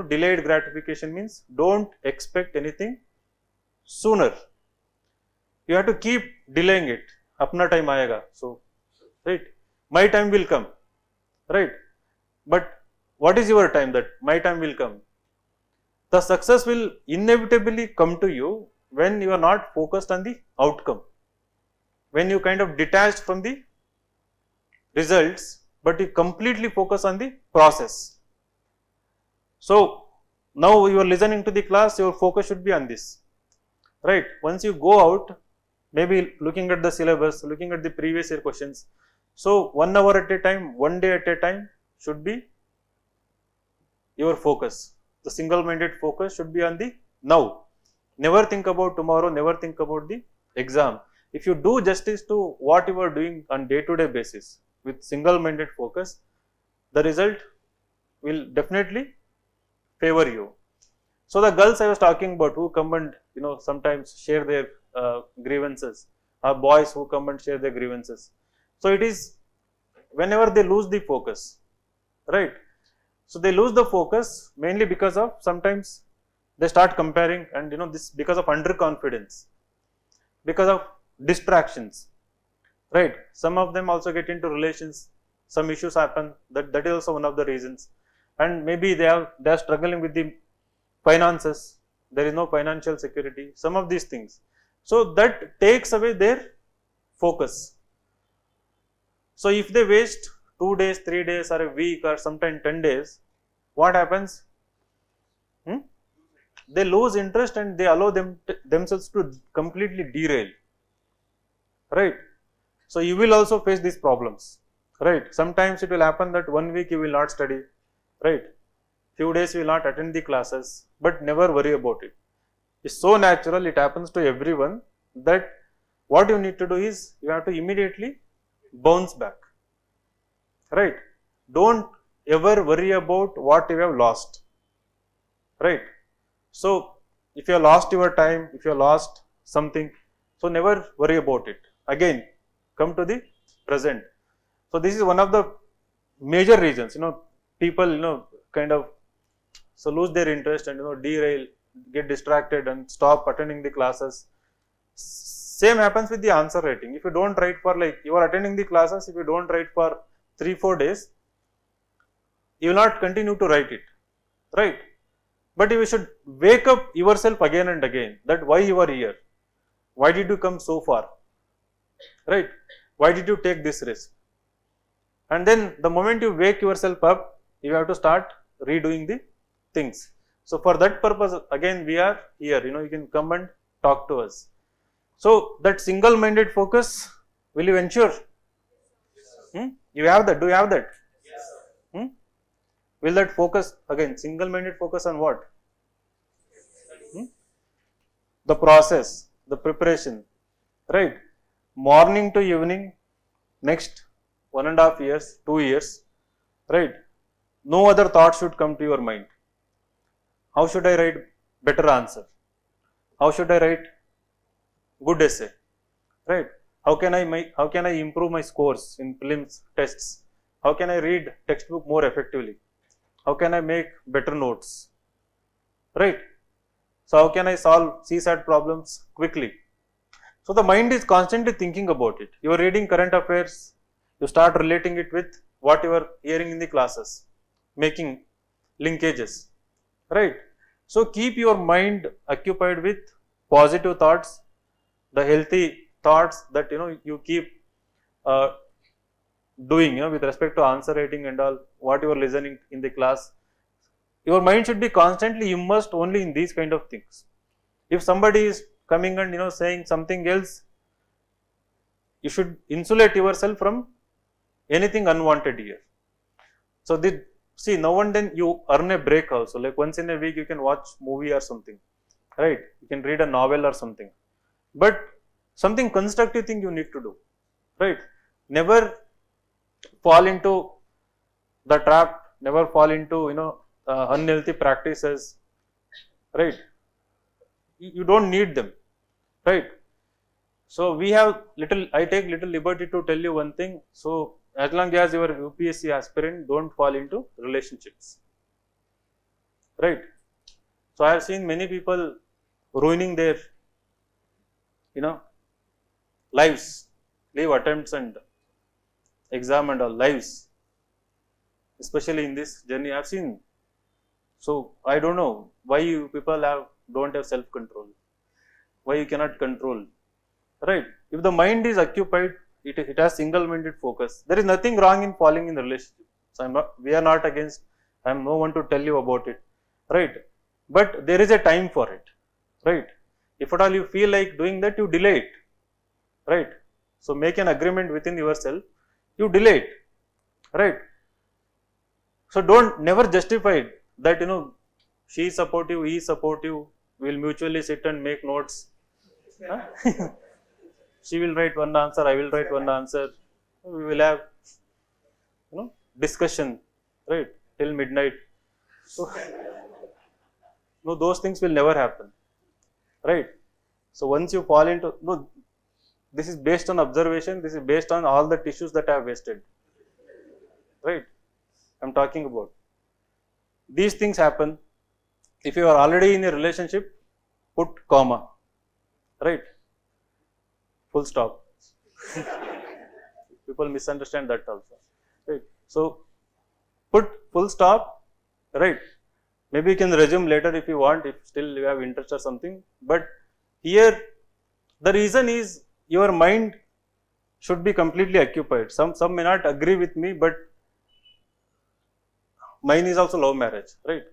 Delayed gratification means don't expect anything sooner. You have to keep delaying it. Apna time aayega. So, right, my time will come, right? But what is your time that my time will come? The success will inevitably come to you when you are not focused on the outcome, when you kind of detached from the results, but you completely focus on the process. So now you are listening to the class, your focus should be on this, right? Once you go out, maybe looking at the syllabus, looking at the previous year questions, so 1 hour at a time, 1 day at a time should be your focus. The single-minded focus should be on the now. Never think about tomorrow, never think about the exam. If you do justice to what you are doing on day-to-day basis with single-minded focus, the result will definitely favor you. So the girls I was talking about who come and sometimes share their grievances, or boys who come and share their grievances. So it is whenever they lose the focus, right? So they lose the focus mainly because of sometimes they start comparing, and this because of underconfidence, because of distractions, right? Some of them also get into relations, some issues happen, that is also one of the reasons, and maybe they are struggling with the finances, there is no financial security, some of these things. So that takes away their focus. So if they waste 2 days, 3 days or a week or sometimes 10 days, what happens? They lose interest and they allow themselves to completely derail, right? So you will also face these problems, right? Sometimes it will happen that 1 week you will not study, right? Few days you will not attend the classes, but never worry about it. It's so natural, it happens to everyone, that what you need to do is you have to immediately bounce back, right? Don't ever worry about what you have lost, right? So if you have lost your time, if you have lost something, so never worry about it. Again, come to the present. So this is one of the major reasons, people, kind of so lose their interest and derail, get distracted and stop attending the classes. Same happens with the answer writing. If you don't write for, like, you are attending the classes, if you don't write for 3-4 days, you will not continue to write it, right? But you should wake up yourself again and again, that why you are here, why did you come so far, right? Why did you take this risk? And then the moment you wake yourself up, you have to start redoing the things. So for that purpose, again we are here, you can come and talk to us. So that single-minded focus, will you ensure? You have that, do you have that? Yes. Will that focus, again, single-minded focus on what? The process, the preparation, right? Morning to evening, next 1.5 years, 2 years, right? No other thought should come to your mind. How should I write better answer? How should I write good essay, right? How can I improve my scores in prelims tests? How can I read textbook more effectively? How can I make better notes, right? So how can I solve CSAT problems quickly? So the mind is constantly thinking about it. You are reading current affairs, you start relating it with what you are hearing in the classes, making linkages, right? So keep your mind occupied with positive thoughts, the healthy thoughts that you keep doing with respect to answer writing and all, what you are listening in the class. Your mind should be constantly immersed only in these kind of things. If somebody is coming and saying something else, you should insulate yourself from anything unwanted here. So see, now and then you earn a break also, like once in a week you can watch movie or something, right? You can read a novel or something, but something constructive thing you need to do, right? Never fall into the trap, never fall into unhealthy practices, right? You don't need them, right? So we have I take little liberty to tell you one thing. So as long as you are UPSC aspirant, don't fall into relationships, right? So I have seen many people ruining their lives, leave attempts and exam and all lives, especially in this journey I have seen. So I don't know why you people don't have self control, why you cannot control, right? If the mind is occupied, it has single minded focus. There is nothing wrong in falling in the relationship. So we are not against, I am no one to tell you about it, right? But there is a time for it, right? If at all you feel like doing that, you delay it, right? So make an agreement within yourself, you delay it, right? So never justify it that she is supportive, he is supportive, we will mutually sit and make notes. She will write one answer, I will write one answer, we will have discussion, right, till midnight. So no, those things will never happen, right? So once you fall into, this is based on observation, this is based on all the tissues that I have wasted, right? I am talking about. These things happen. If you are already in a relationship, put comma, right? Full stop. People misunderstand that also, right? So put full stop, right? Maybe you can resume later if you want, if still you have interest or something. But here the reason is your mind should be completely occupied. Some may not agree with me, but mine is also love marriage, right?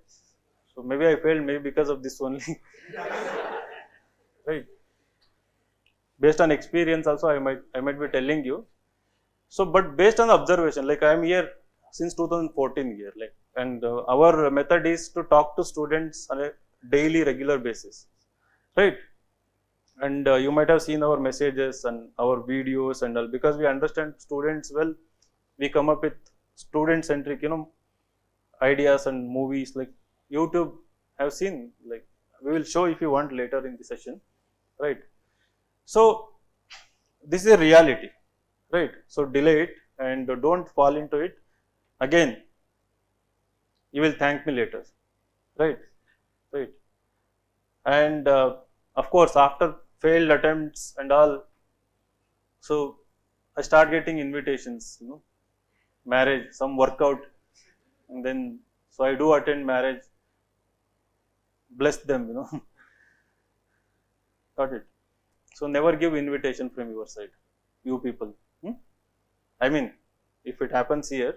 So maybe I failed, maybe because of this only, right? Based on experience also, I might be telling you. So, but based on observation, like I am here since 2014 here, like, and our method is to talk to students on a daily, regular basis, right? And you might have seen our messages and our videos and all, because we understand students well. We come up with student-centric, ideas and movies like YouTube. Have seen, like we will show if you want later in the session, right? So this is a reality, right? So delay it and don't fall into it. Again, you will thank me later, right? Right. And of course, after failed attempts and all, so I start getting invitations, marriage, some workout, and then so I do attend marriage. Bless them, Got it. So never give invitation from your side, you people. I mean, if it happens here,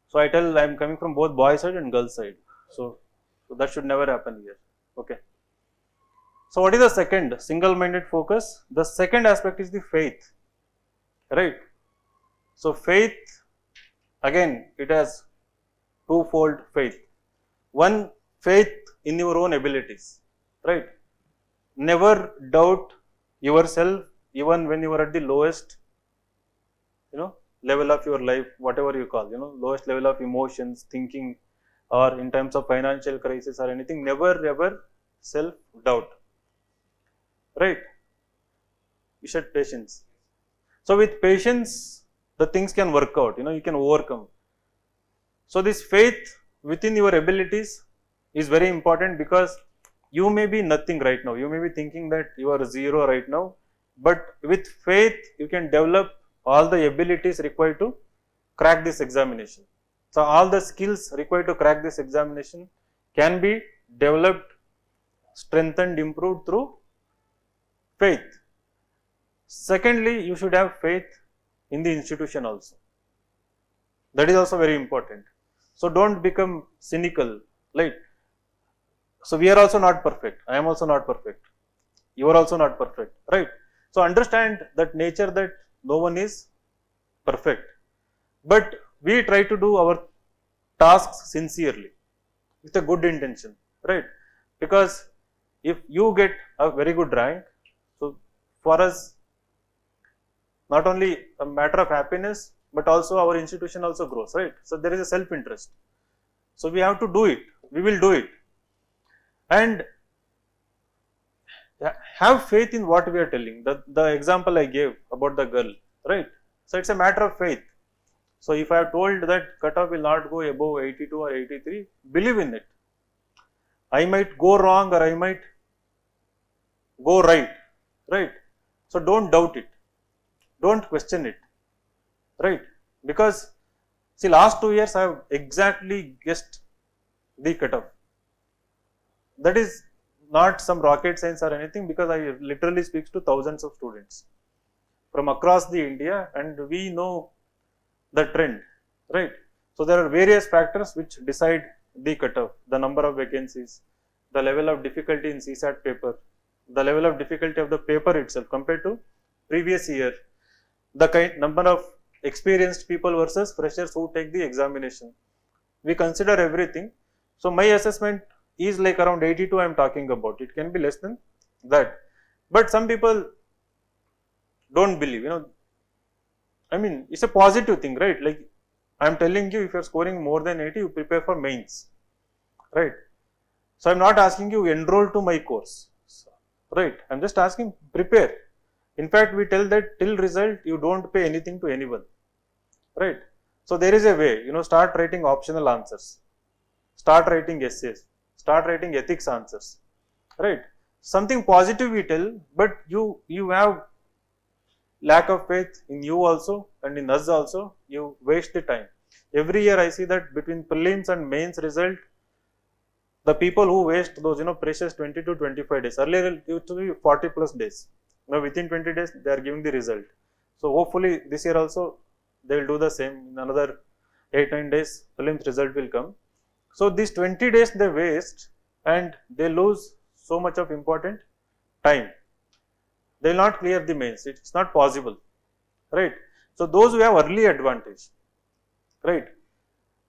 so I tell I am coming from both boy side and girl side. So that should never happen here. Okay. So what is the second? Single-minded focus. The second aspect is the faith, right? So faith, again, it has twofold faith. One, faith in your own abilities, right? Never doubt yourself even when you are at the lowest, level of your life, whatever you call, lowest level of emotions, thinking, or in terms of financial crisis or anything, never ever self-doubt, right? You said patience. So with patience, the things can work out, you can overcome. So this faith within your abilities is very important, because you may be nothing right now. You may be thinking that you are zero right now, but with faith, you can develop all the abilities required to crack this examination. So all the skills required to crack this examination can be developed, strengthened, improved through faith. Secondly, you should have faith in the institution also. That is also very important. So don't become cynical, right? So we are also not perfect. I am also not perfect. You are also not perfect, right? So understand that nature, that no one is perfect, but we try to do our tasks sincerely with a good intention, right? Because if you get a very good rank, so for us, not only a matter of happiness, but also our institution also grows, right? So there is a self-interest. So we have to do it. We will do it. And have faith in what we are telling. The example I gave about the girl, right? So it's a matter of faith. So if I have told that cutoff will not go above 82 or 83, believe in it. I might go wrong or I might go right, right? So don't doubt it. Don't question it, right? Because see, last 2 years I have exactly guessed the cutoff. That is not some rocket science or anything, because I literally speaks to thousands of students from across the India, and we know the trend, right? So there are various factors which decide the cutoff: the number of vacancies, the level of difficulty in CSAT paper, the level of difficulty of the paper itself compared to previous year, the number of experienced people versus freshers who take the examination. We consider everything. So my assessment is like around 82 I am talking about. It can be less than that. But some people don't believe, I mean, it's a positive thing, right? Like I am telling you, if you are scoring more than 80, you prepare for mains, right? So I am not asking you enroll to my course, right? I am just asking prepare. In fact, we tell that till result, you don't pay anything to anyone, right? So there is a way, start writing optional answers, start writing essays, start writing ethics answers, right? Something positive we tell, but you have lack of faith in you also and in us also. You waste the time. Every year I see that between prelims and mains result, the people who waste those precious 20 to 25 days. Earlier it used to be 40 plus days. Now within 20 days they are giving the result. So hopefully this year also they will do the same. In another 8-9 days prelims result will come. So these 20 days they waste and they lose so much of important time. They will not clear the mains. It's not possible, right? So those who have early advantage, right?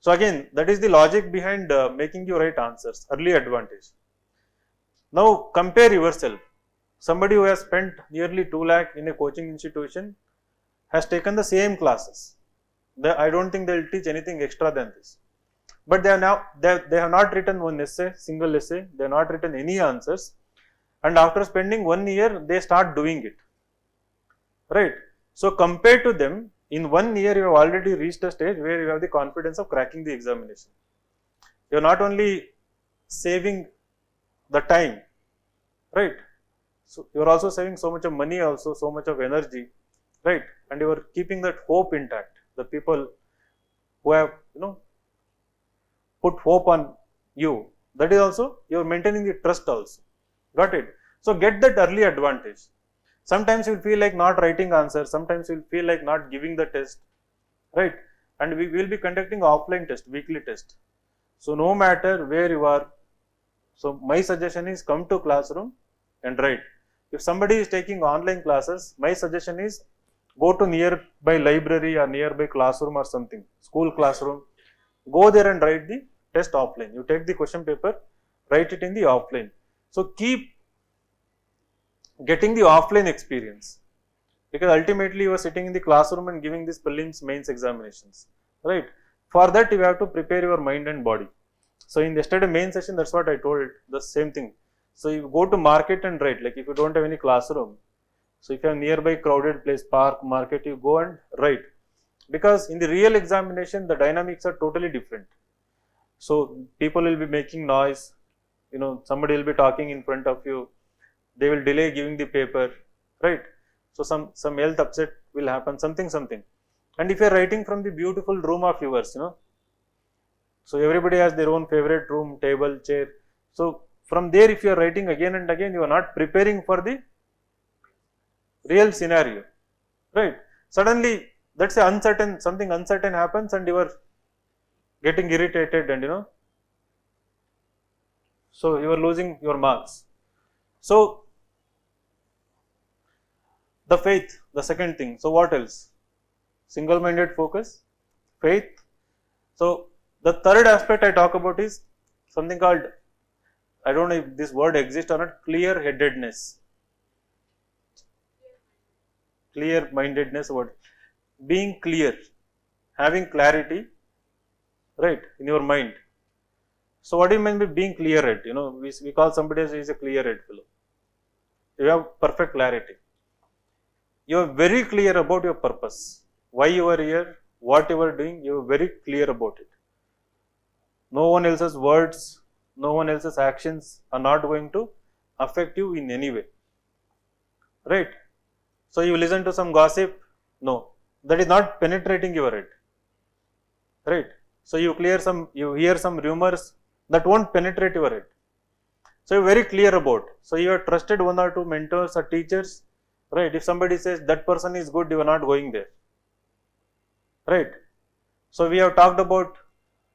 So again, that is the logic behind making you write answers, early advantage. Now compare yourself. Somebody who has spent nearly 2 lakh in a coaching institution has taken the same classes. I don't think they will teach anything extra than this. But they have not written one essay, single essay. They have not written any answers. And after spending 1 year, they start doing it, right? So compared to them, in 1 year, you have already reached a stage where you have the confidence of cracking the examination. You are not only saving the time, right? So you are also saving so much of money, also so much of energy, right? And you are keeping that hope intact. The people who have put hope on you, that is also you are maintaining the trust also. Got it? So get that early advantage. Sometimes you will feel like not writing answers. Sometimes you will feel like not giving the test, right? And we will be conducting offline test, weekly test. So no matter where you are, so my suggestion is come to classroom and write. If somebody is taking online classes, my suggestion is go to nearby library or nearby classroom or something, school classroom. Go there and write the test offline. You take the question paper, write it in the offline. So keep getting the offline experience. because ultimately you are sitting in the classroom and giving these prelims mains examinations, right? For that you have to prepare your mind and body. So in yesterday main session, that's what I told, the same thing. So you go to market and write, like if you don't have any classroom, so if you have nearby crowded place, park, market, you go and write, because in the real examination the dynamics are totally different. So people will be making noise, somebody will be talking in front of you, they will delay giving the paper, right? So some health upset will happen, something. And if you are writing from the beautiful room of yours, so everybody has their own favorite room, table, chair. So from there, if you are writing again and again, you are not preparing for the real scenario, right? Suddenly, that's something uncertain happens and you are getting irritated and so you are losing your marks. So the faith, the second thing. So what else? Single-minded focus, faith. So the third aspect I talk about is something called, I don't know if this word exists or not, clear-headedness. Clear-mindedness, what? Being clear, having clarity, right, in your mind. So what do you mean by being clear-head? We call somebody as is a clear-head fellow. You have perfect clarity. You are very clear about your purpose. Why you are here, what you are doing, you are very clear about it. No one else's words, no one else's actions are not going to affect you in any way, right? So you listen to some gossip, no, that is not penetrating your head, right? So you hear some rumors that won't penetrate your head. So you are very clear about. So you have trusted one or two mentors or teachers, right? If somebody says that person is good, you are not going there, right? So we have talked about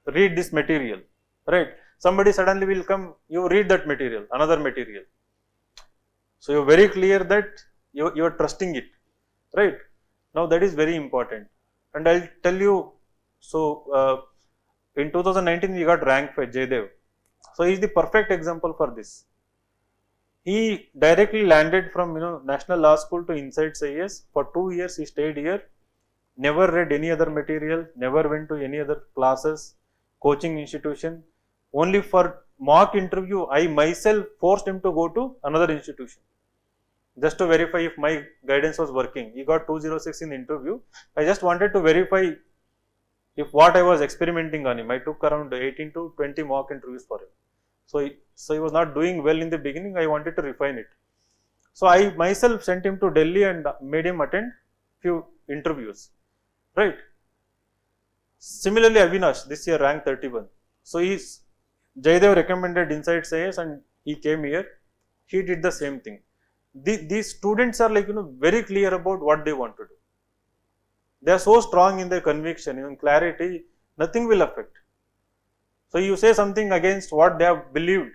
read this material, right? Somebody suddenly will come, you read that material, another material. So you are very clear that you are trusting it, right? Now that is very important. And I'll tell you, so in 2019 we got rank 5, Jaydev. So he is the perfect example for this. He directly landed from National Law School to InsightsIAS. For 2 years he stayed here, never read any other material, never went to any other classes, coaching institution. Only for mock interview, I myself forced him to go to another institution, just to verify if my guidance was working. He got 206 in the interview. I just wanted to verify if what I was experimenting on him. I took around 18 to 20 mock interviews for him. So he was not doing well in the beginning. I wanted to refine it. So I myself sent him to Delhi and made him attend few interviews, right? Similarly, Avinash this year ranked 31. So Jaydev recommended InsightsIAS and he came here. He did the same thing. These students are like very clear about what they want to do. They are so strong in their conviction, clarity, nothing will affect. So you say something against what they have believed,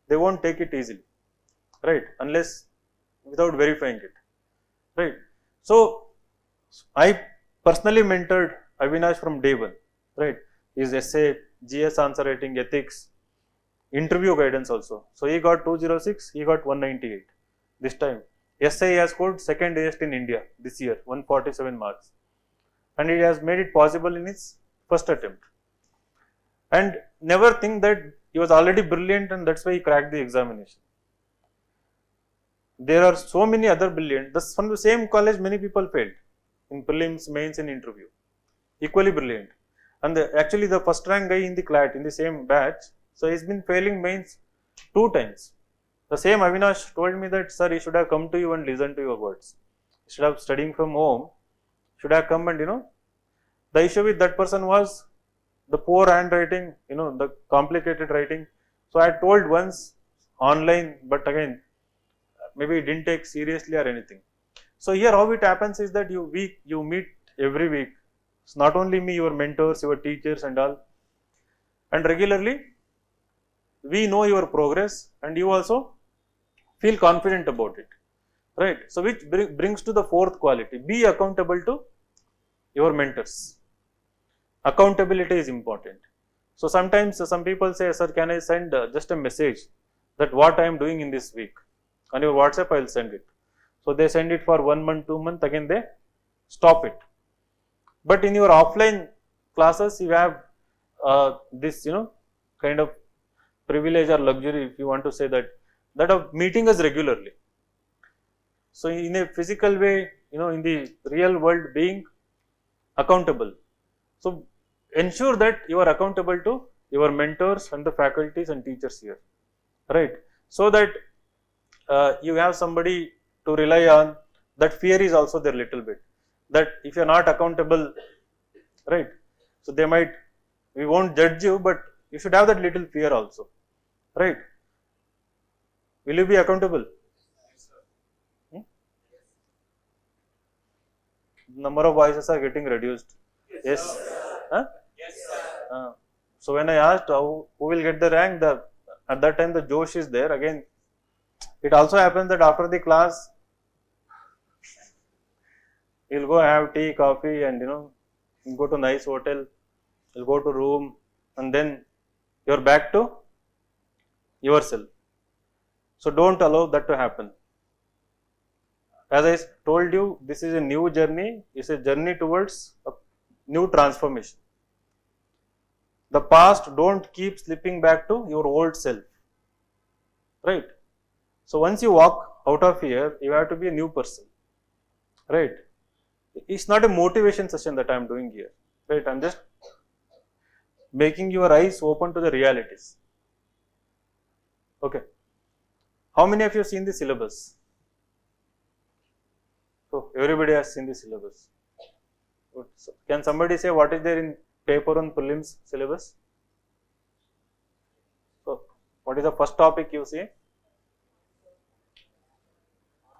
they won't take it easily, right? Unless without verifying it, right? So I personally mentored Avinash from day one, right? His essay, GS answer writing, ethics, interview guidance also. So he got 206, he got 198 this time. Essay he has scored second highest in India this year, 147 marks. And he has made it possible in his first attempt. And never think that he was already brilliant and that's why he cracked the examination. There are so many other brilliant, from the same college many people failed in prelims, mains and interview, equally brilliant. And actually the first rank guy in the CLAT, in the same batch, so he's been failing mains 2 times. The same Avinash told me that, sir, he should have come to you and listened to your words. Instead of studying from home, should have come and the issue with that person was the poor handwriting, the complicated writing. So I told once online, but again, maybe it didn't take seriously or anything. So here how it happens is that you meet every week. It's not only me, your mentors, your teachers and all. And regularly, we know your progress and you also feel confident about it, right? So which brings to the fourth quality, be accountable to your mentors. Accountability is important. So sometimes some people say, sir, can I send just a message that what I am doing in this week? On your WhatsApp, I will send it. So they send it for 1 month, 2 months, again they stop it. But in your offline classes, you have this, kind of privilege or luxury, if you want to say that of meeting us regularly. So in a physical way, in the real world, being accountable. So ensure that you are accountable to your mentors and the faculties and teachers here, right? So that you have somebody to rely on. That fear is also there little bit, that if you are not accountable, right? So we won't judge you, but you should have that little fear also, right? Will you be accountable? Number of voices are getting reduced. Yes. Huh? So when I asked who will get the rank, at that time the Josh is there. Again, it also happens that after the class, you'll go have tea, coffee, and you go to nice hotel, you'll go to room, and then you're back to yourself. So don't allow that to happen. As I told you, this is a new journey. It's a journey towards a new transformation. The past, don't keep slipping back to your old self, right? So once you walk out of here, you have to be a new person, right? It's not a motivation session that I am doing here, right? I'm just making your eyes open to the realities. Okay. How many of you have seen the syllabus? So everybody has seen the syllabus. Good. So can somebody say what is there in paper on prelims syllabus? So what is the first topic you see?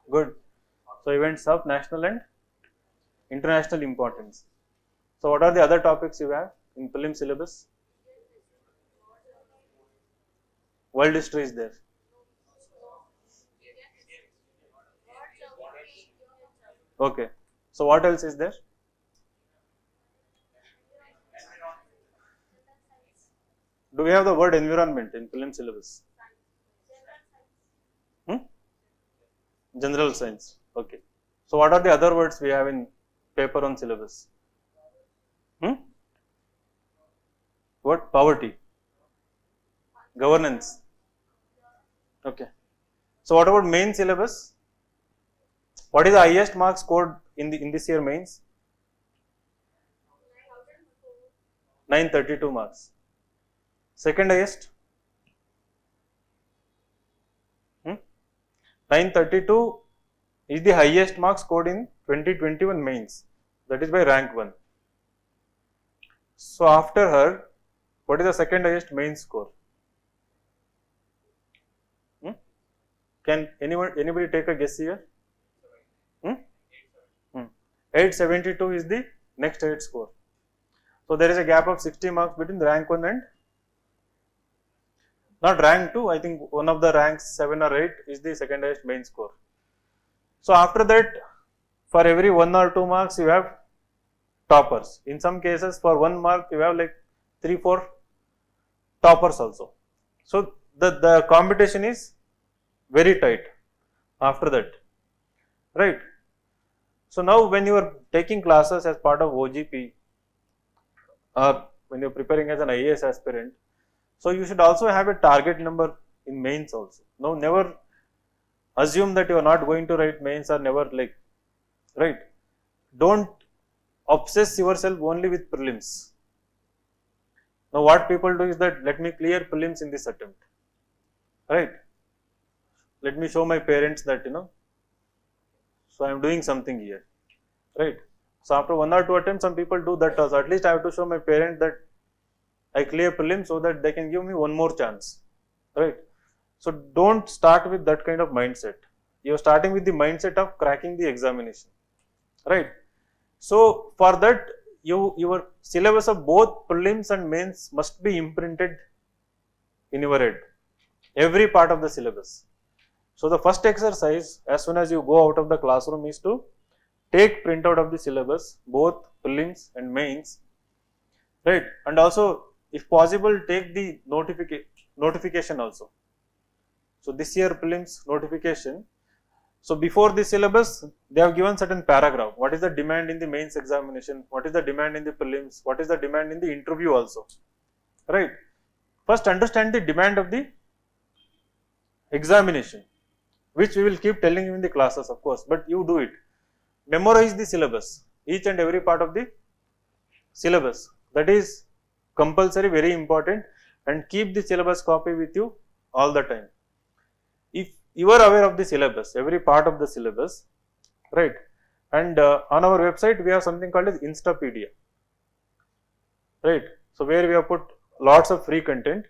Good. So events of national and international importance. So what are the other topics you have in prelim syllabus? World history is there. Okay. So what else is there? Do we have the word environment in prelim syllabus? General science. Okay. So what are the other words we have in paper on syllabus? What? Poverty. Governance. Okay. So what about main syllabus? What is the highest marks scored in this year mains? 932 marks. Second highest? 932 is the highest marks scored in 2021 mains. That is by rank 1. So after her, what is the second highest main score? Can anybody take a guess here? 872 is the next highest score. So there is a gap of 60 marks between rank 1 and not rank 2. I think one of the ranks 7 or 8 is the second highest main score. So after that, for every 1 or 2 marks you have toppers. In some cases for 1 mark you have like 3-4 toppers also. So the competition is very tight after that, right? So now when you are taking classes as part of OGP or when you are preparing as an IAS aspirant, so you should also have a target number in mains also. Now never assume that you are not going to write mains or never right? Don't obsess yourself only with prelims. Now what people do is that let me clear prelims in this attempt, right? Let me show my parents that so I am doing something here, right? So after 1 or 2 attempts, some people do that also. At least I have to show my parents that I clear prelims so that they can give me one more chance, right? So don't start with that kind of mindset. You are starting with the mindset of cracking the examination, right? So for that, your syllabus of both prelims and mains must be imprinted in your head, every part of the syllabus. So the first exercise, as soon as you go out of the classroom, is to take printout of the syllabus, both prelims and mains, right? And also, if possible, take the notification also. So this year prelims notification, So before the syllabus, they have given certain paragraph. What is the demand in the mains examination? What is the demand in the prelims? What is the demand in the interview also? Right. First understand the demand of the examination, which we will keep telling you in the classes, of course, but you do it. Memorize the syllabus, each and every part of the syllabus. That is compulsory, very important, and keep the syllabus copy with you all the time. If you are aware of the syllabus, every part of the syllabus, right, and on our website we have something called as Instapedia, right, so where we have put lots of free content.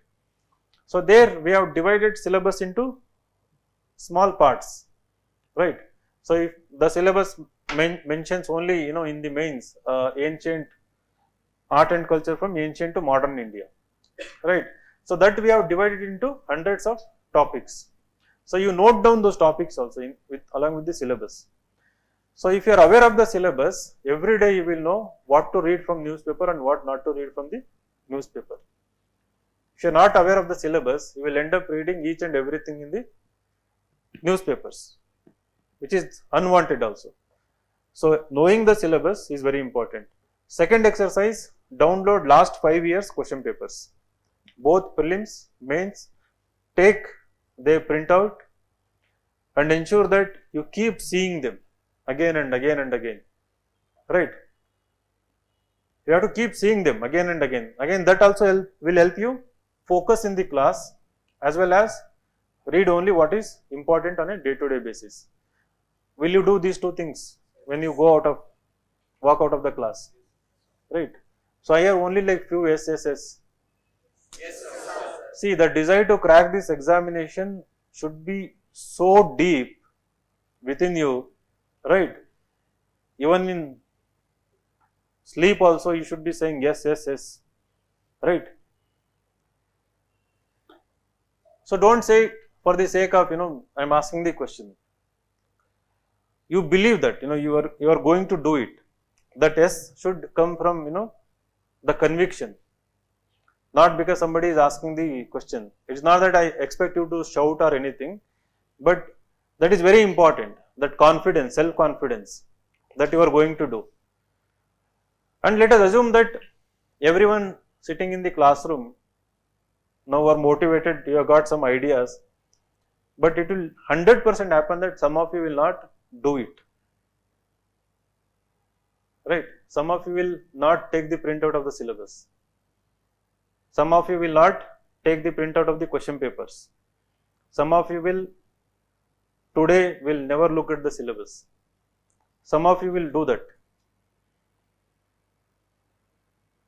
So there we have divided syllabus into small parts, right. So if the syllabus mentions only, in the mains, ancient art and culture from ancient to modern India, right. So that we have divided into hundreds of topics. So you note down those topics also along with the syllabus. So if you are aware of the syllabus, every day you will know what to read from newspaper and what not to read from the newspaper. If you are not aware of the syllabus, you will end up reading each and everything in the newspapers, which is unwanted also. So knowing the syllabus is very important. Second exercise, download last 5 years question papers, both prelims, mains. Take their printout and ensure that you keep seeing them again and again and again, right. You have to keep seeing them again and again. Again, that also will help you focus in the class, as well as read only what is important on a day-to-day basis. Will you do these two things when you walk out of the class, right? So I have only like few SSS. Yes, sir. See, the desire to crack this examination should be so deep within you, right? Even in sleep also you should be saying yes, yes, yes, right? So don't say for the sake of, I am asking the question. You believe that, you are going to do it. That yes should come from, the conviction. Not because somebody is asking the question. It is not that I expect you to shout or anything, but that is very important, that confidence, self-confidence that you are going to do. And let us assume that everyone sitting in the classroom now are motivated, you have got some ideas, but it will 100% happen that some of you will not do it, right. Some of you will not take the printout of the syllabus. Some of you will not take the printout of the question papers. Some of you will never look at the syllabus. Some of you will do that.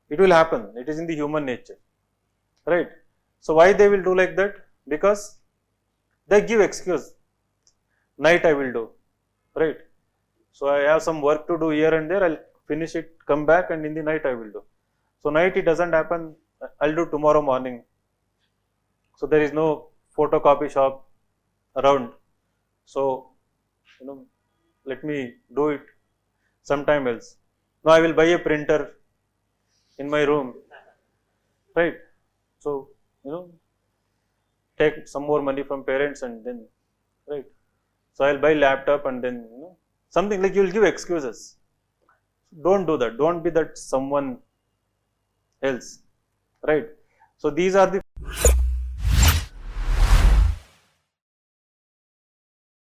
It will happen. It is in the human nature, right. So why they will do like that? Because they give excuse. Night I will do, right. So I have some work to do here and there, I'll finish it, come back, and in the night I will do. So night it doesn't happen, I'll do tomorrow morning. So there is no photocopy shop around. So, let me do it sometime else. Now I will buy a printer in my room, right. So, take some more money from parents and then, right. So I'll buy laptop and then, something like you will give excuses. Don't do that. Don't be that someone else, right. So these are the